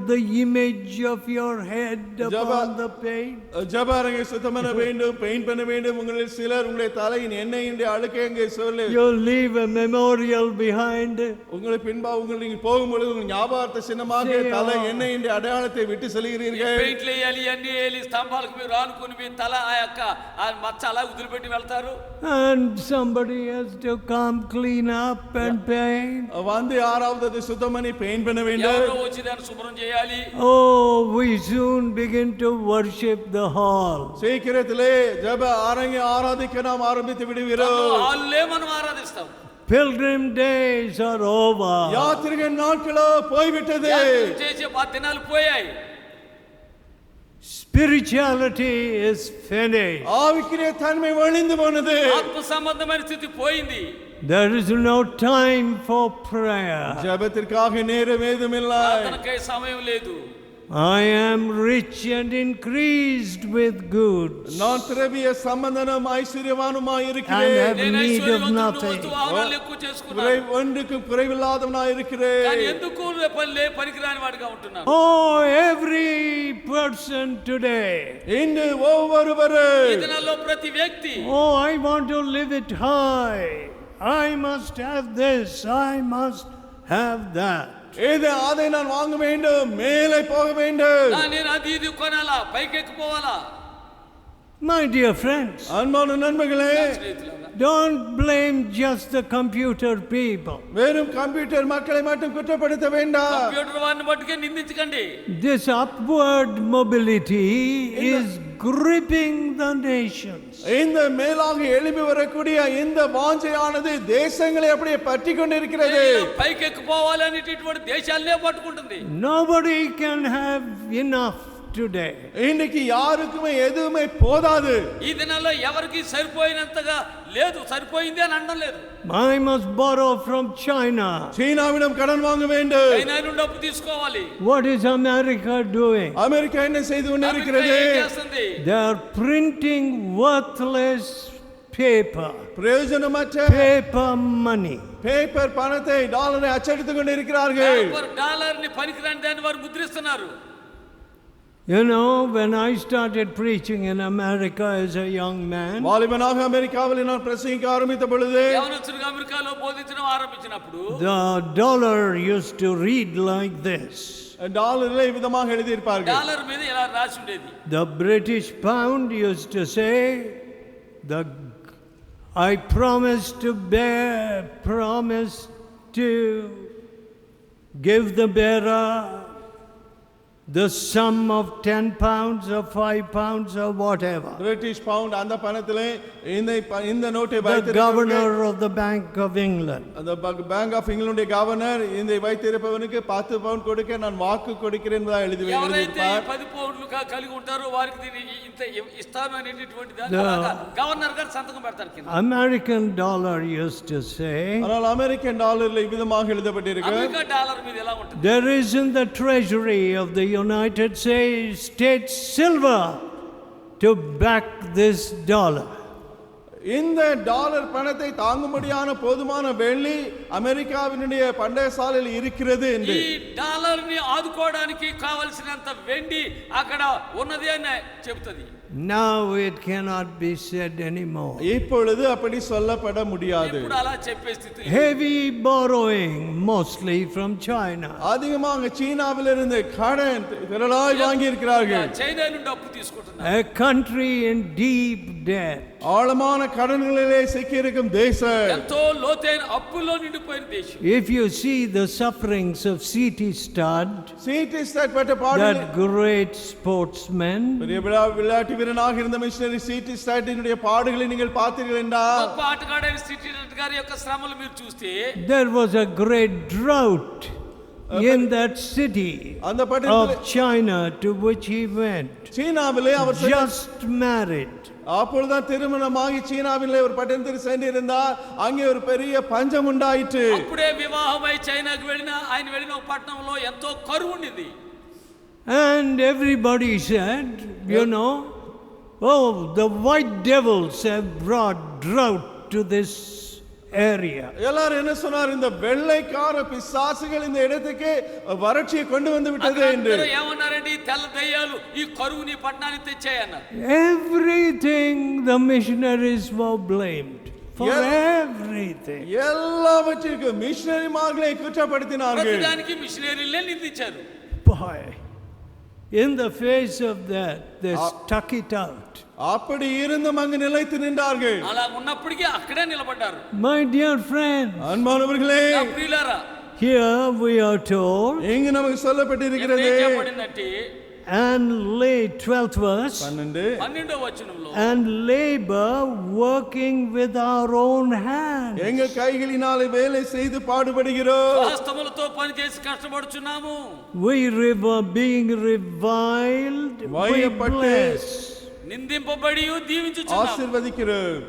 the image of your head upon the paint. ஜெப அரங்கை சுத்தம் பண்ண வேண்டும், பெயிண்ட் பண்ண வேண்டும். உங்களில் சிலர் உங்களுடைய தலையின் எண்ணெயினுடைய அழுக்கை அங்கே சொல்லு. You leave a memorial behind. உங்களை பின்பா நீங்கள் போகும்பொழுது உங்கள் ஞாபகார்த்த சின்னமாக தலை எண்ணெயினுடைய அடையாளத்தை விட்டு செல்கிறீர்கள். పెయింట్లు వేయాలి, అన్ని వేయాలి, స్తంభాలకు మీరు ఆనుకుని మీ తల ఆ యొక్క ఆ మచ్చ అలా వదిలిపెట్టి వెళ్తారు. And somebody has to come clean up and paint. வந்து யாராவது அதை சுத்தம் பண்ணி பெயிண்ட் பண்ண வேண்டும். ఎవరో వచ్చి దాన్ని శుభ్రం చేయాలి. Oh, we soon begin to worship the hall. சீக்கிரத்திலே ஜெப அரங்கை ஆராதிக்க நாம் ஆரம்பித்து விடுகிறோம். హాల్లే మనం ఆరాధిస్తాం. Pilgrim days are over. யாத்திரிக நாட்களோ போய்விட்டது. చేసే దినాలు పోయాయి. Spirituality is finished. ஆவிக்குரிய தன்மை ஒழிந்து போனது. ఆత్మ సంబంధమైన స్థితి పోయింది. There is no time for prayer. ஜெபத்திற்காக நேரம் ஏதும் இல்லை. ప్రార్థనకై సమయం లేదు. I am rich and increased with goods. நான் திரவிய சம்பந்தனும் ஐஸ்வர்யவானுமாய் And இருக்கிறேன். have నేను need of ఐశ్వర్యవంతుడు, nothing. వస్తువాహనాలు ఎక్కువ చేసుకున్నాను. ஒன்றுக்கும் குறைவில்லாதவனாய் இருக்கிறேன். కానీ ఎందుకు పనికిరాని వాడిగా ఉంటున్నాను. Oh, every person today. இன்று ஒவ்வொருவரும் ఈ దినాల్లో ప్రతి వ్యక్తి Oh, I want to live it high. I must have this. I must have that. அதை நான் வாங்க வேண்டும், மேலே போக வேண்டும். నేను అది ఇది కొనాలా, పైకి ఎక్కిపోవాలా. My dear friends, அன்பான நண்பர்களே, don't blame just the computer people. வெறும் கம்ப்யூட்டர் மக்களை மட்டும் குற்றப்படுத்த வேண்டாம். కంప్యూటర్ వారిని మట్టుకే నిందించకండి. This upward mobility is gripping the nations. இந்த மேலாக எழும்பி வரக்கூடிய இந்த வாஞ்சையானது தேசங்களை அப்படியே பற்றி கொண்டிருக்கிறது. పైకి ఎక్కిపోవాలి అనేటటువంటి దేశాలనే పట్టుకుంటుంది. Nobody can have enough today. இன்னைக்கு யாருக்குமே எதுவுமே போதாது. ఈ దినాల్లో ఎవరికి సరిపోయినంతగా లేదు, సరిపోయింది అని అనడం లేదు. I must borrow from China. சீனாவிடம் கடன் வாங்க வேண்டும். చైనా నుండి అప్పు తీసుకోవాలి. What is America doing? America என்ன செய்து கொண்டிருக்கிறது? అమెరికా ఏం చేస్తుంది? They are printing worthless paper. பிரயோஜனமற்ற Paper money. Paper பணத்தை டாலரை அச்சடித்துக் கொண்டிருக்கிறார்கள். పేపర్ డాలర్ ని పనికిరాని దాన్ని వారు ముద్రిస్తున్నారు. You know, when I started preaching in America as a young man, வாலிபனாக அமெரிக்காவில் நான் பிரசங்கிக்க ஆரம்பித்த பொழுது యవనస్తులుగా అమెరికాలో బోధించడం ఆరంభించినప్పుడు the dollar used to read like this. டாலரில் விதமாக எழுதியிருப்பார்கள். డాలర్ మీద ఇలా రాసి ఉండేది. The British pound used to say, I promise to give the bearer the sum of 10 pounds or 5 pounds or whatever. British pound அந்த பணத்திலே இந்த நோட்டை The வைத்திருப்பவர் governor of the Bank of England. அந்த பேங்க் ஆஃப் இங்கிலாந்துடைய governor இந்த வைத்திருப்பவனுக்கு 10 bound கொடுக்க நான் வாக்கு கொடுக்கிறேன் என்பதா எழுதி ఎవరైతే வைத்திருப்பார். 10 పౌండ్లు కలిగి ఉంటారో వారికి దీన్ని ఇంత ఇస్తాను అనేటటువంటి దాన్ని అలాగా గవర్నర్ గారు సంతకం పెడతారు కింద. American dollar used to say, ஆனால் அமெரிக்கன் டாலரில் விதமாக எழுதப்பட்டிருக்கு. అమెరికా డాలర్ మీద ఎలా ఉంటుంది? there is in the treasury of the United States silver to back this dollar. இந்த டாலர் பணத்தை தாங்கும்படியான போதுமான வெள்ளி அமெரிக்காவினுடைய பண்டயசாலையில் இருக்கிறது என்று ఈ డాలర్ ని ఆదుకోవడానికి కావాల్సినంత వెండి అక్కడ ఉన్నది అని చెప్తుంది. Now it cannot be said anymore. இப்பொழுது அப்படி சொல்லப்பட முடியாது. ఇప్పుడు అలా చెప్పే స్థితి. Heavy borrowing, mostly from China. அதிகமாக சீனாவிலிருந்து கடன் திரளாய் வாங்கி இருக்கிறார்கள். చైనా నుండి అప్పు తీసుకుంటున్నారు. A country in deep debt. ஆழமான கடன்களிலே சிக்கியிருக்கும் தேசம். ఎంతో లోతైన అప్పుల్లో నిండిపోయిన దేశం. If you see the sufferings of C.T. Studd, சீட்டி ஸ்டாட் பட்ட பாடல் that great sportsman, பெரிய விளையாட்டு வீரனாக இருந்த மிஷனரி சீட்டி ஸ்டாட்டினுடைய பாடுகளை நீங்கள் பார்த்தீர்கள் என்றால் గొప్ప ఆటగాడైన సిటీ గారి యొక్క శ్రమలు మీరు చూస్తే there was a great drought in that city அந்த of பட்டணத்தில் China to which he went. சீனாவிலே our Just married. அப்பொழுதுதான் திருமணமாகி சீனாவிலே ஒரு பட்டணத்தில் சென்றிருந்தார். அங்கே ஒரு பெரிய பஞ்சம் உண்டாயிற்று. అప్పుడే వివాహమై చైనాకు వెళ్ళిన ఆయన వెళ్ళిన ఒక పట్టణంలో ఎంతో కరువు ఉండింది. And everybody said, you know, oh, the white devils have brought drought to this area. எல்லாரும் என்ன சொன்னார்? இந்த வெள்ளைக்கார பிசாசுகள் இந்த இடத்துக்கு வறட்சியை கொண்டு வந்து விட்டது என்று. అందరూ ఏమన్నారండి? తెల్ల దయ్యాలు ఈ కరువుని పట్టణానికి తెచ్చాయన్నారు. Everything the missionaries were blamed for everything. எல்லாவற்றிற்கும் மிஷனரிமார்களை குற்றப்படுத்தினார்கள். ప్రతిదానికి మిషనరీలే నిందించారు. Boy, in the face of that, they stuck it out. அப்படி இருந்தும் அங்கு நிலைத்து நின்றார்கள். అలా ఉన్నప్పటికీ అక్కడే నిలబడ్డారు. My dear friends, அன்பானவர்களே, నా ప్రియులారా, here we are told, இங்கு நமக்கு சொல்லப்பட்டிருக்கிறது ఏం చెప్పబడిందంటే and lay 12th verse, 12వ వచనంలో and labor working with our own hands. எங்க கைகளினாலே வேலை செய்து பாடுபடுகிறோம். హస్తములతో పని చేసి కష్టపడుచున్నాము. We being reviled, we வாயப்பட்டு bless. నిందింపబడి దీవించుచున్నాము. ஆசீர்வதிக்கிறோம்.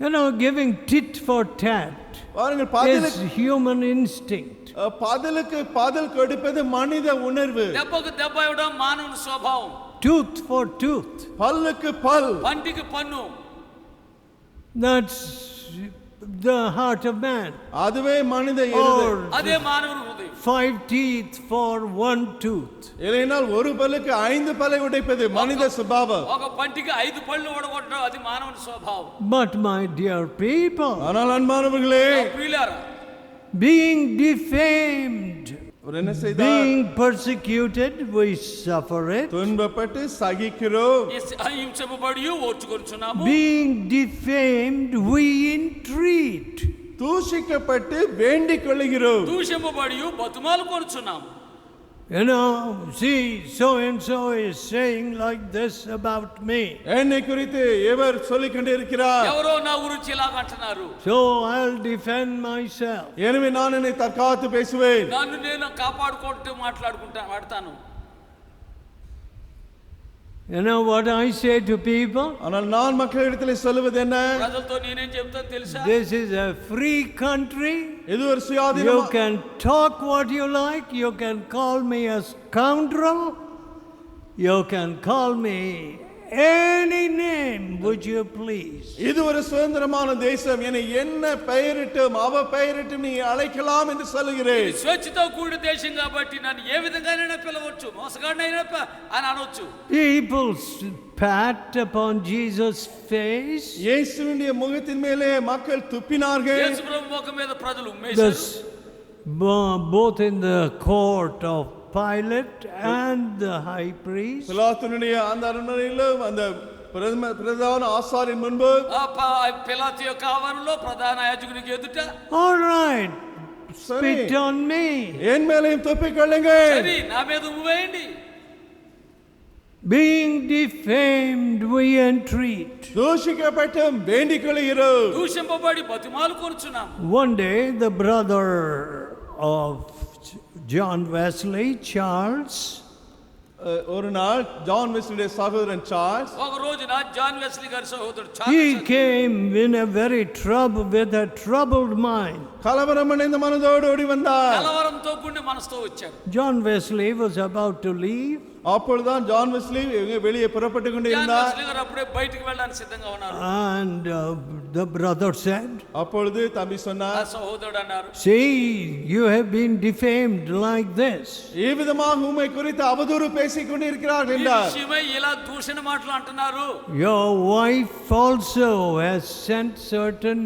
You know, giving tit for tat பாருங்கள், is human instinct. பதிலுக்கு பதில் கொடுப்பது மனித உணர்வு. దెబ్బకు దెబ్బ ఇవ్వడం మానవుని స్వభావం. Tooth for tooth. பல்லுக்கு பல். పంటికి పన్ను. That's the heart of man. அதுவே மனித இருதயம். అదే మానవుని హృదయం. 5 teeth for 1 tooth. இல்லைனால் ஒரு பல்லுக்கு 5 பல்லை உடைப்பது மனித சுபாவம். ఒక పంటికి 5 పళ్ళు ఊడగొట్టడం అది మానవుని స్వభావం. But my dear people, ஆனால் அன்பானவர்களே, నా ప్రియులారా, being defamed, அவர் என்ன செய்தார்? being persecuted, we suffer it. துன்பப்பட்டு சகிக்கிறோம். హింసించబడి ఓర్చుకొనుచున్నాము. Being defamed, we entreat. தூஷிக்கப்பட்டு வேண்டிக் கொள்கிறோம். దూషింపబడి బతుమాలు కొనుచున్నాము. You know, see, so and so is saying like this about me. என்னை குறித்து எவர் சொல்லிக் கொண்டிருக்கிறார்? ఎవరో నా గురించి ఇలాగ అంటున్నారు. So I'll defend myself. எனவே நான் என்னை தற்காத்து பேசுவேன். నన్ను నేను కాపాడుకుంటూ మాట్లాడతాను. You know what I say to people? ஆனால் நான் மக்களிடத்தில் சொல்லுவது என்ன? ప్రజలతో నేనేం చెప్తాను తెలుసా? This is a free country. இது ஒரு You சுயாதீன can talk what you like. You can call me a scoundrel. You can call me any name, would you please? இது ஒரு சுதந்திரமான தேசம். என்னை என்ன பெயரிட்டும் அவ பெயரிட்டும் நீ அழைக்கலாம் என்று சொல்லுகிறேன். స్వేచ్ఛతో కూడిన దేశం కాబట్టి నన్ను ఏ విధంగానైనా పిలవచ్చు, మోసగాడినైనా అని అనొచ్చు. People spat upon Jesus' face. இயேசுவினுடைய முகத்தின் மேலே மக்கள் துப்பினார்கள். యేసు ప్రభు ముఖం మీద ప్రజలు ఉమ్మేశారు. Both in the court of Pilate and the high priest. பிலாத்துனுடைய அந்த அரண்மனையிலும் அந்த பிரதான ஆசாரின் முன்பு పిలాతు యొక్క ఆవరణలో ప్రధాన యాజకునికి ఎదుట. All right, spit on me. என் மேலையும் துப்பிக்கொள்ளுங்கள். సరే నా మీద ఉమ్మేయండి. Being defamed we entreat. దూషించబడటం వేండికొలుகிறோம். దూషింపబడి బతిమాలు కొనుచున్నాం. One day the brother of John Wesley, Charles, ஒரு நாள் ஜான் வெஸ்லியுடைய சகோதரன் சார்ல்ஸ், ఒక రోజున జాన్ వెస్లీ గారి సహోదరుడు he Charles came with a troubled mind. கலவரமடைந்த மனதோடு ஓடி வந்தார். కలవరంతో కూడిన మనసుతో వచ్చాడు. John Wesley was about to leave. அப்பொழுதுதான் ஜான் வெஸ்லி வெளியே புறப்பட்டு கொண்டு జాన్ இருந்தார். వెస్లీ గారు అప్పుడే బయటికి వెళ్ళడానికి సిద్ధంగా ఉన్నారు. And the brother said, அப்பொழுது தம்பி ఆ சொன்னார், సహోదరుడు అన్నారు, see, you have been defamed like this. ఈ విధமாக உம்மை குறித்து அவதூறு பேசிக் கொண்டு இருக்கிறார்கள் ఈ என்றார். విషయమై ఇలా దూషణ మాటలు అంటున్నారు. Your wife also has sent certain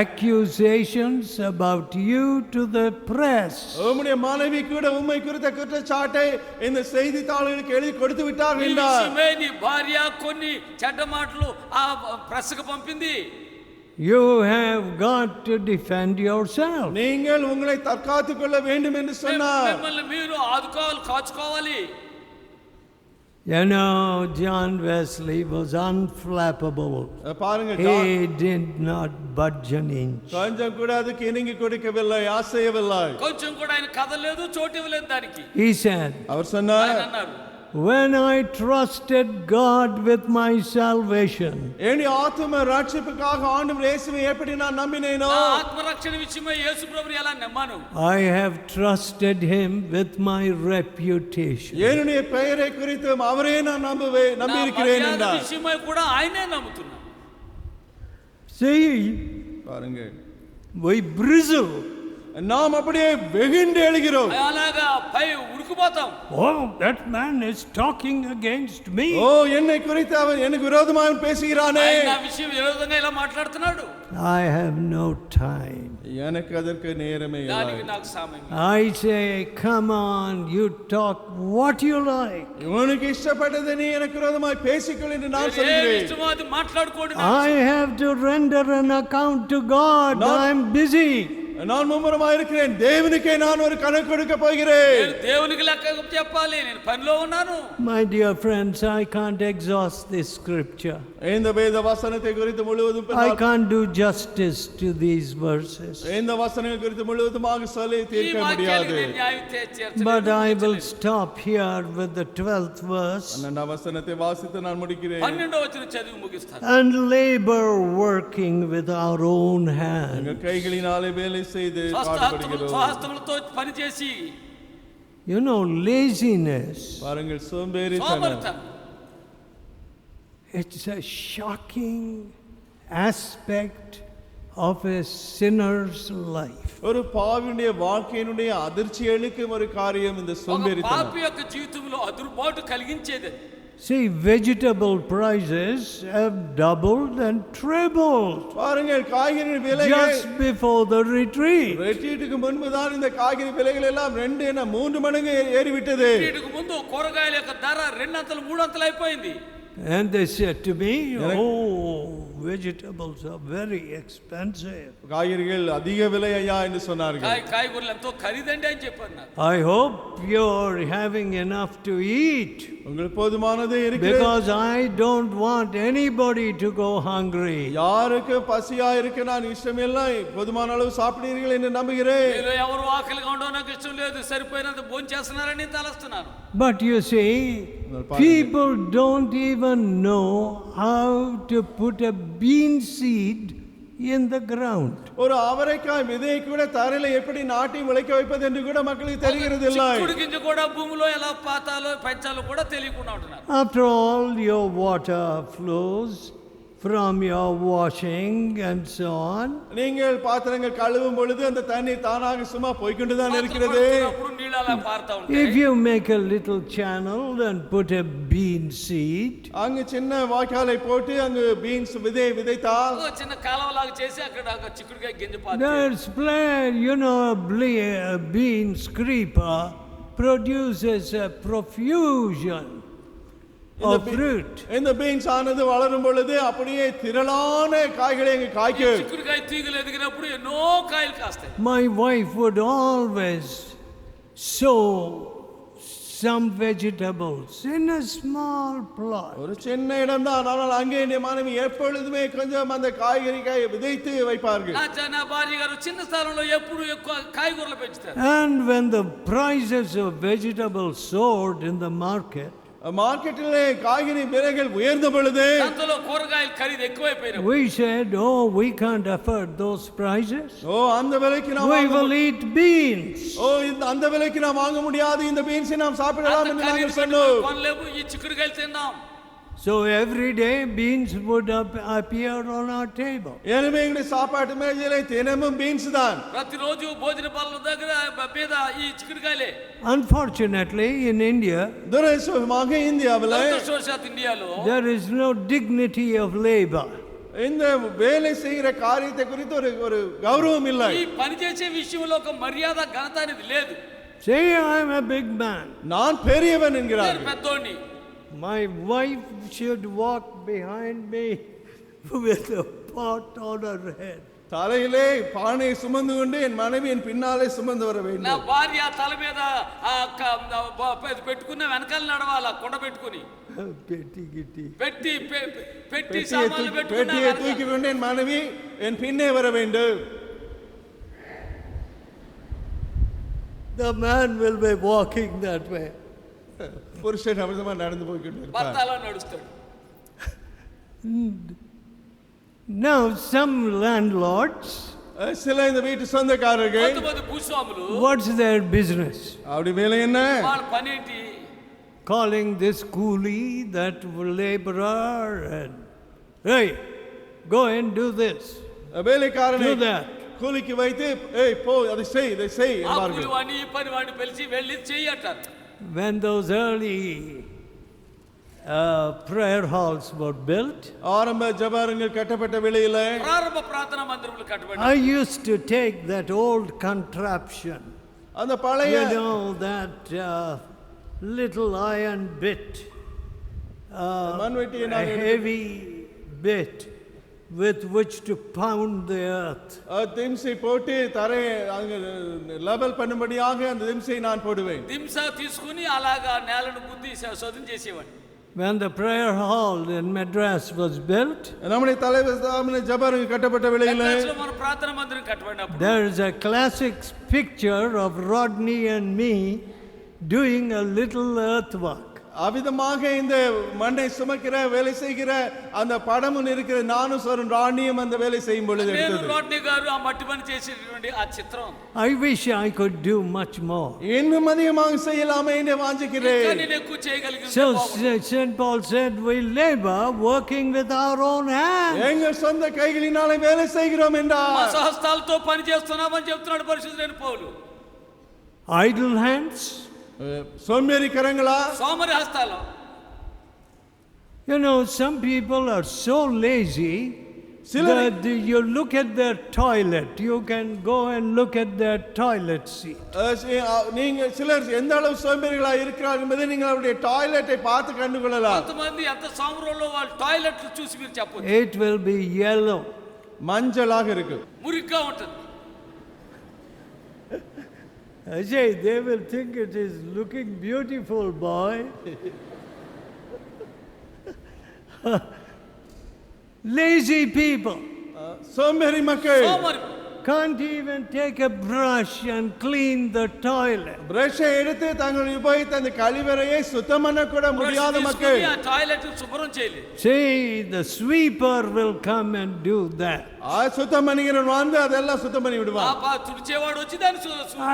accusations about you to the press. உம்முடைய மனைவி கூட உம்மை குறித்த குற்றச்சாட்டை இந்த செய்தித்தாள்களுக்கு எழுதி கொடுத்து விட்டார்கள் ఈ என்றார். విషయమై నీ భార్య కొన్ని చెడ్డ మాటలు ఆ ప్రెస్కు పంపింది. You have got to defend yourself. நீங்கள் உங்களை தற்காத்துக் கொள்ள வேண்டும் என்று சொன்னார். మిమ్మల్ని మీరు ఆదుకోవాలి, కాచుకోవాలి. You know, John Wesley was unflappable. பாருங்க, He did not budge an inch. கொஞ்சம் கூட அதுக்கு இணங்கி கொடுக்கவில்லை, ஆசையவில்லை. కొంచెం కూడా ఆయన కదలేదు, చోటు ఇవ్వలేదు దానికి. He said, அவர் சொன்னார், ఆయన అన్నారు, when I trusted God with my salvation, என்னுடைய ஆத்தும ரட்சிப்புக்காக ஆண்டவர் இயேசுவை எப்படி நான் நம்பினேனோ, నా ఆత్మరక్షణ విషయమై యేసు ప్రభువుని ఎలా నమ్మాను. I have trusted him with my reputation. என்னுடைய பெயரை குறித்தும் அவரே நான் నా நம்பியிருக்கிறேன் మర్యాద என்றார். విషయమై కూడా ఆయనే నమ్ముతున్నా. See, பாருங்க, we bristle. நாம் அப்படியே வெகுண்டு எழுகிறோம். అలాగా పై ఉరుకుపోతాం. Oh, that man is talking against me. ஓ, என்னை குறித்து அவன் எனக்கு விரோதமாக பேசுகிறானே. ఆయన నా విషయం విరోధంగా ఇలా మాట్లాడుతున్నాడు. I have no time. எனக்கு அதற்கு நேரமே దానికి இல்லை. నాకు సమయం. I say, come on, you talk what you like. உனக்கு இஷ்டப்பட்டதை நீ எனக்கு விரோதமாக பேசிக்கொள் என்று நான் ఏమి சொல்கிறேன். ఇష్టమో అది మాట్లాడుకోండి. I have to render an account to God. No. I'm busy. நான் மும்முரமாக இருக்கிறேன். தேவனுக்கே நான் ஒரு கணக்கு கொடுக்க போகிறேன். నేను దేవునికి లెక్క చెప్పాలి. నేను పనిలో ఉన్నాను. My dear friends, I can't exhaust this scripture. இந்த வேத வசனத்தை குறித்து முழுவதும் I can't do justice to these verses. இந்த வசனங்கள் குறித்து முழுவதுமாக சொல்லி ఈ தீர்க்க వాక్యానికి முடியாது. నేను న్యాయం తీర్చలేను. But I will stop here with the 12th verse. 12వ వసనத்தை వాసిத்து நான் முடிக்கிறேன். 12వ వచనం చదివి ముగిస్తాను. And labor working with our own hands. எங்கள் கைகளினாலே வேலை செய்து பாடுபடுகிறோம். స్వహస్తములతో పని చేసి You know, laziness, பாருங்கள், சோம்பேறித்தனம் సోమరితనం it's a shocking aspect of a sinner's life. ஒரு பாவியுடைய வாழ்க்கையினுடைய அதிர்ச்சி அளிக்கும் ஒரு காரியம் இந்த ఒక சோம்பேறித்தனம். పాపి యొక్క జీవితంలో అదురుబాటు కలిగించేది. See, vegetable prices have doubled and tripled பாருங்கள், காய்கறி விலைகள் just before the retreat. ரெட்டீட்டுக்கு முன்புதான் இந்த காய்கறி விலைகள் எல்லாம் 3 மடங்கு ஏறிவிட்டது. వీటికి ముందు కూరగాయల యొక్క ధర 2 అంతలు 3 అంతలు అయిపోయింది. And they said to me, oh, vegetables are very expensive. காய்கறிகள் அதிக விலை ஐயா என்று சொன்னார்கள். కాయగూరలు ఎంతో ఖరీదండి అని చెప్పారు నాకు. I hope you're having enough to eat, உங்களுக்கு போதுமானதே இருக்கிறது. because I don't want anybody to go hungry. யாருக்கு பசியா இருக்க நான் இஷ்டமில்லை, போதுமான அளவு சாப்பிடுறீர்கள் என்று நம்புகிறேன். మీలో ఎవరు ఆకలిగా ఉండడం నాకు ఇష్టం లేదు, సరిపోయినంత భోజనం చేస్తున్నారని తలస్తున్నాను. But you see, People don't even know how to put a bean seed in the ground. ஒரு அவரைக்காய் விதையை கூட தரையில எப்படி நாட்டி முளைக்க வைப்பது என்று கூட மக்களுக்கு தெரிகிறது இல்லை. చిక్కుడు గింజ కూడా భూమిలో ఎలా పాతాలో పెంచాలో కూడా తెలియకుండా ఉంటున్నారు. After all, your water flows from your washing and so on. நீங்கள் பாத்திரங்கள் கழுவும் பொழுது அந்த தண்ணீர் தானாக சும்மா போய்க்கொண்டு தான் இருக்கிறது. అప్పుడు నీళ్ళు అలా పారుతా ఉంటాయి. If you make a little channel and put a bean seed, அங்க சின்ன வாய்க்காலை போட்டு அங்க பீன்ஸ் விதை விதைத்தால் ఒక చిన్న కాలువలాగా చేసి అక్కడ చిక్కుడుకాయ గింజ పాతి there's a bean scraper produces a profusion of fruit. இந்த பீன்ஸ் ஆனது வளரும் பொழுது அப்படியே திரளான காய்களை அங்க காய்க்கும். చిక్కుడుకాయ తీగలు ఎదిగినప్పుడు ఎన్నో కాయలు కాస్తాయి. My wife would always sow some vegetables in a small plot. ஒரு சின்ன இடம் தான், ஆனால் அங்கே என் மனைவி எப்பொழுதுமே கொஞ்சம் அந்த காய்கறிகளை விதைத்து வைப்பார்கள். నా భార్య గారు చిన్న స్థలంలో ఎప్పుడు ఎక్కువ కాయగూరలు పెంచుతారు. And when the prices of vegetables soared in the market, మార్కెట్లో కాయగూర విலைகள் உயர்ந்த பொழுது సంతలో కూరగాయల ఖరీదు ఎక్కువైపోయినప్పుడు we said, oh, we can't afford those prices. அந்த விலைக்கு நாம் We will eat beans. அந்த விலைக்கு நாம் வாங்க முடியாது, இந்த பீன்ஸை நாம் சாப்பிடலாம் என்று நாங்கள் சொன்னோம். కొనలేము, ఈ చిక్కుడుకాయలు తిన్నాం. So every day beans would appear on our table. எனவே எங்களுடைய சாப்பாட்டு மேஜையிலே தினமும் பீன்ஸ் தான். ప్రతిరోజు భోజన పళ్ళ దగ్గర మీద ఈ చిక్కుడుకాయలే. Unfortunately, in India, துரதிர்ஷ்டவசமாக இந்தியாவில் ఇండియాలో there is no dignity of labor. இந்த வேலை செய்கிற காரியத்தை குறித்து ஒரு கௌரவம் இல்லை. ఈ పని చేసే విషయంలో ఒక మర్యాద ఘనత అనేది లేదు. Say I am a big man. நான் பெரியவன் என்கிறார். నేను పెద్దోణ్ణి. My wife should walk behind me with a pot on her head. தலையிலே பானையை சுமந்து கொண்டு என் மனைவி என் பின்னாலே சுமந்து வர నా வேண்டும். భార్య తల మీద పెట్టుకున్న వెనకాల నడవాల కొండ పెట్టుకుని Petty gitty. పెట్టి సామాన్లు பெட்டியை தூக்கி கொண்டு என் மனைவி என் பின்னே வர வேண்டும். The man will be walking that way. புருஷன் அமிர்தமா நடந்து போய்கிட்டு భర్త இருப்பார். అలా నడుస్తాడు. Now some landlords, சில இந்த வீட்டு சொந்தக்காரர்கள் కొంతమంది భూస్వాములు what's their business? அப்படி வேலை என்ன? వాళ్ళ పనేంటి? Calling this coolie, that laborer, and hey, go and do this, வேலைக்காரனை do that. கூலிக்கு வைத்து ஏய் போ அதை செய் இதை செய் ఆ என்பார்கள். కూలి వాడిని ఈ పని వాడిని పిలిచి వెళ్ళి చెయ్యి అంటారు. When those early prayer halls were built, ஆரம்ப ஜெபரங்கள் கட்டப்பட்ட வேளையிலே ప్రారంభ ప్రార్థనా మందిరములు కట్టబడ్డాయి. I used to take that old contraption, அந்த பழைய you know, that little iron bit, மண்வெட்டியை a நான் heavy bit with which to pound the earth. திம்சை போட்டு தரை அங்க லெவல் பண்ணும்படியாக அந்த திம்சை நான் போடுவேன். దింస తీసుకుని అలాగా నేలను గుద్ది శోధన చేసేవాడు. When the prayer hall in Madras was built, நம்முடைய தலைவர் ஜெபரங்கள் கட்டப்பட்ட வேளையிலே మెడ్రాస్లో మన ప్రార్థనా మందిరం కట్టబడినప్పుడు there is a classic picture of Rodney and me doing a little earthwork. அவிதமாக இந்த மண்ணை சுமக்கிற வேலை செய்கிற அந்த படமும் இருக்கிற நானும் சரும் ராணியும் அந்த வேலை செய்யும் பொழுது నేను எடுத்தது. రోడ్ని గారు ఆ మట్టి పని చేసేటువంటి ఆ చిత్రం. I wish I could do much more. இன்னும் அதிகமாக செய்யலாமே என்று வாஞ்சிக்கிறேன். ఇంకా నేను ఎక్కువ చేయగలిగితే So బాగుండు. St. Paul said, we labor working with our own hands. எங்கள் சொந்த கைகளினாலே வேலை செய்கிறோம் మా என்றார். సహస్తాలతో పని చేస్తున్నామని చెప్తున్నాడు పరిశుద్ధుడైన పౌలు. Idle hands. சோம்பேறி கரங்களா? సోమరి హస్తాలు. You know, some people are so lazy that you look at their toilet. You can go and look at their toilet seat. நீங்க சிலர் எந்த அளவு சோம்பேறிகளா இருக்கிறார்கள் என்பதை நீங்கள் அவருடைய டாய்லெட்டை பார்த்து கண்டுகொள்ளலாம். కొంతమంది ఎంత సోమరులో వాళ్ళ టాయిలెట్లు చూసి మీరు చెప్పొచ్చు. It will be yellow. மஞ்சளாக இருக்கு. మురికిగా ఉంటుంది. I say, they will think it is looking beautiful, boy. Lazy people. சோம்பேறி மக்கள். సోమరి can't even take a brush and clean the toilet. பிரஷை எடுத்து தங்கள் உபயோகித்த அந்த கழிவறையை சுத்தம் பண்ண கூட முடியாத மக்கள் ఆ టాయిలెట్ శుభ్రం చేయలేదు. See, the sweeper will come and do that. சுத்தம் பண்ணிக்கிறவன் வந்து அதெல்லாம் சுத்தம் பண்ணி ఆ விடுவான். తుడిచేవాడు వచ్చి దాన్ని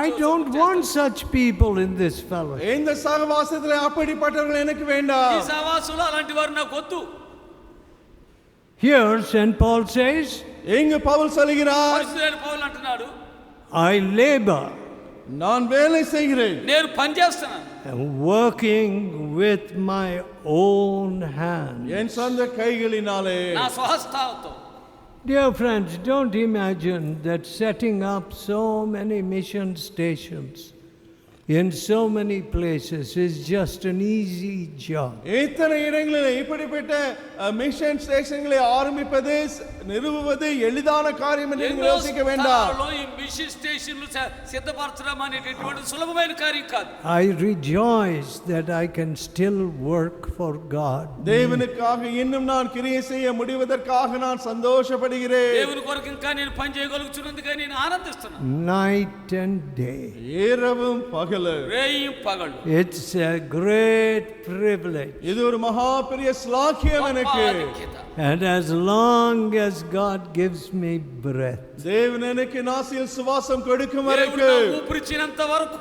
I don't want such people in this fellowship. இந்த சகவாசத்துல அப்படிப்பட்டவர்கள் எனக்கு ఈ வேண்டாம். సహవాసంలో అలాంటి వారు నాకు వద్దు. Here St. Paul says, இங்கு பவுல் சொல்கிறார், పరిశుద్ధుడైన పౌలు అంటున్నాడు, I labor, நான் வேலை செய்கிறேன், నేను పని చేస్తున్నాను, and working with my own hands. என் சொந்த கைகளினாலே. నా స్వహస్తాలతో. Dear friends, don't imagine that setting up so many mission stations in so many places is just an easy job. இத்தனை இடங்களில் இப்படிப்பட்ட மிஷன் ஸ்டேஷன்களை ஆரம்பிப்பது நிறுவுவது எளிதான காரியம் என்று நீங்கள் யோசிக்க வேண்டாம். ఈ మిషన్ స్టేషన్లు సిద్ధపరచడం అనేటటువంటి సులభమైన కార్యం కాదు. I rejoice that I can still work for God. தேவனுக்காக இன்னும் நான் கிரியை செய்ய முடிவதற்காக நான் சந்தோஷப்படுகிறேன். దేవుని కొరకు ఇంకా నేను పని చేయగలుగుతున్నందుకు నేను ఆనందిస్తున్నాను. Night and day. இரவும் பகலும். రేయి పగలు. It's a great privilege. இது ஒரு மகா பெரிய ஸ்லாக்கியம் எனக்கு. And as long as God gives me breath, தேவன் எனக்கு நாசியில் சுவாசம் கொடுக்கும் దేవుడు வரைக்கும் నాకు ఊపిరిచ్చినంత వరకు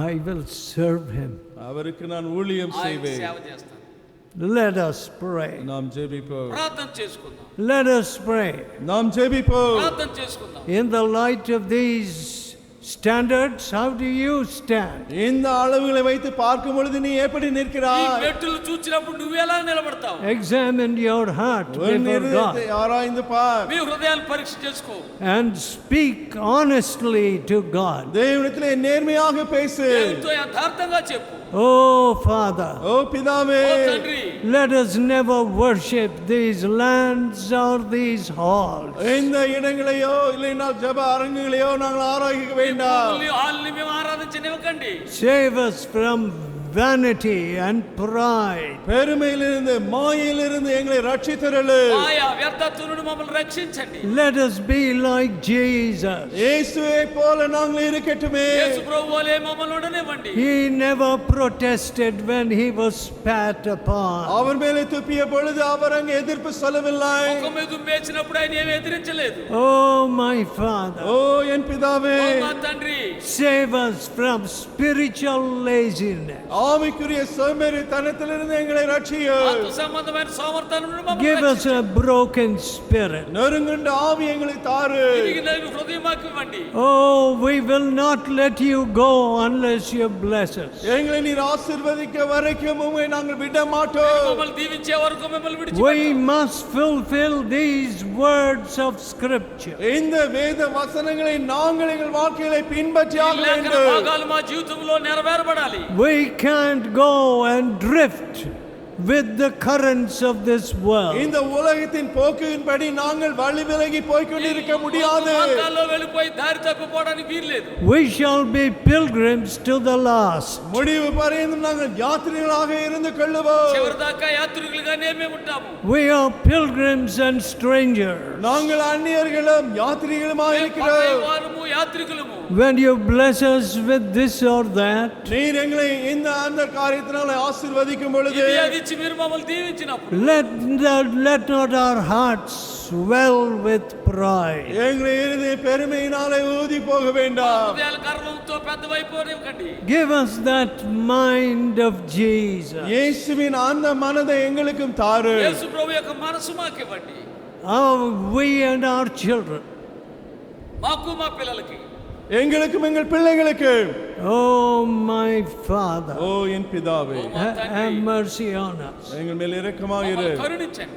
I will serve Him. அவருக்கு நான் ஊழியம் ఆయన செய்வேன். సేవ చేస్తాను. Let us pray. நாம் ஜெபிப்போம். ప్రార్థన చేసుకుందాం. Let us pray. நாம் ஜெபிப்போம். ప్రార్థన చేసుకుందాం. In the light of these standards, how do you stand? இந்த அளவுகளை வைத்து பார்க்கும் பொழுது நீ எப்படி ఈ நிற்கிறாய்? మెట్టులు చూచినప్పుడు నువ్వు ఎలా నిలబడతావు? Examine your heart உன் before இருதயத்தை God ஆராய்ந்து பார். మీ హృదయాలు పరీక్ష చేసుకో. and speak honestly to God. தேவனிடத்திலே நேர்மையாக பேசு. దేవునితో యథార్థంగా చెప్పు. Oh Father, ஓ பிதாவே, ఓ తండ్రి, let us never worship these lands or these halls. இந்த இடங்களையோ இல்லைனால் ஜெப அரங்குகளையோ நாங்கள் ஆராய்க்க வேண்டாம். భూముల్ని, హాల్ని మేము ఆరాధించనివ్వకండి. Save us from vanity and pride. பெருமையிலிருந்து மாயையிலிருந்து எங்களை ரட்சித்தருளு. మాయా వ్యర్థత్వం నుండి మమ్మల్ని రక్షించండి. Let us be like Jesus. இயேசுவை போல நாங்கள் இருக்கட்டுமே. యేసు ప్రభువులే మమ్మల్ని ఉండనివ్వండి. He never protested when he was spat upon. அவர் மேலே துப்பிய பொழுது அவர் அங்கே எதிர்ப்பு சொல்லவில்லை. ముఖం మీద ఉమ్మేసినప్పుడు ఆయన ఏమీ ఎదిరించలేదు. Oh my Father, ஓ என் பிதாவே, ఓ మా తండ్రి, save us from spiritual laziness. ஆவிக்குரிய சோம்பேறித்தனத்திலிருந்து எங்களை ரட்சியும். ఆత్మ సంబంధమైన సోమర్థనం నుండి మమ్మల్ని Give us a broken spirit. நொறுங்குண்ட ஆவி எங்களை தாரு. తిరిగి హృదయం మాకు ఇవ్వండి. Oh, we will not let you go unless you bless us. எங்களை நீர் ஆசீர்வதிக்க வரைக்கும் உம்மை நாங்கள் விட மாட்டோம். మమ్మల్ని దీవించే వరకు మిమ్మల్ని We విడిచిపెట్టము. must fulfill these words of Scripture. இந்த வேத வசனங்களை நாங்கள் எங்கள் வாழ்க்கையில பின்பற்றி ఈ ஆக లేఖన வேண்டும். భాగాలు మా జీవితంలో నెరవేరబడాలి. We can't go and drift with the currents of this world. இந்த உலகத்தின் போக்கின்படி நாங்கள் வழி விலகி போய் கொண்டிருக்க முடியாது. మార్గాల్లో వెళ్ళిపోయి దారి తప్పిపోవడానికి వీల్లేదు. We shall be pilgrims to the last. முடிவு பரியந்தம் நாங்கள் யாத்ரிகளாக இருந்து கொள்ளுவோம். చివరిదాకా యాత్రికులుగానే మేము ఉంటాము. We are pilgrims and strangers. நாங்கள் அந்நியர்களும் யாத்ரிகளுமாய் இருக்கிறோம். వారము యాత్రికులము. When you bless us with this or that, நீர் எங்களை இந்த அந்த காரியத்தினால ஆசீர்வதிக்கும் பொழுது ఇది అది ఇచ్చి మీరు మమ్మల్ని దీవించినప్పుడు let not our hearts swell with pride. எங்களை இறுதி பெருமையினாலே ஊதி போக வேண்டாம். హృదయాల గర్వంతో పెద్దవైపోనివ్వకండి. Give us that mind of Jesus. இயேசுவின் அந்த மனதை எங்களுக்கும் தாரு. యేసు ప్రభు యొక్క మనసు మాకు ఇవ్వండి. We and our children. మాకు మా పిల్లలకి. எங்களுக்கும் எங்கள் பிள்ளைகளுக்கு. Oh my Father, ஓ என் பிதாவே, have mercy on us. எங்கள் மேல் இரக்கமாக இரு. మమ్మల్ని కరుణించండి.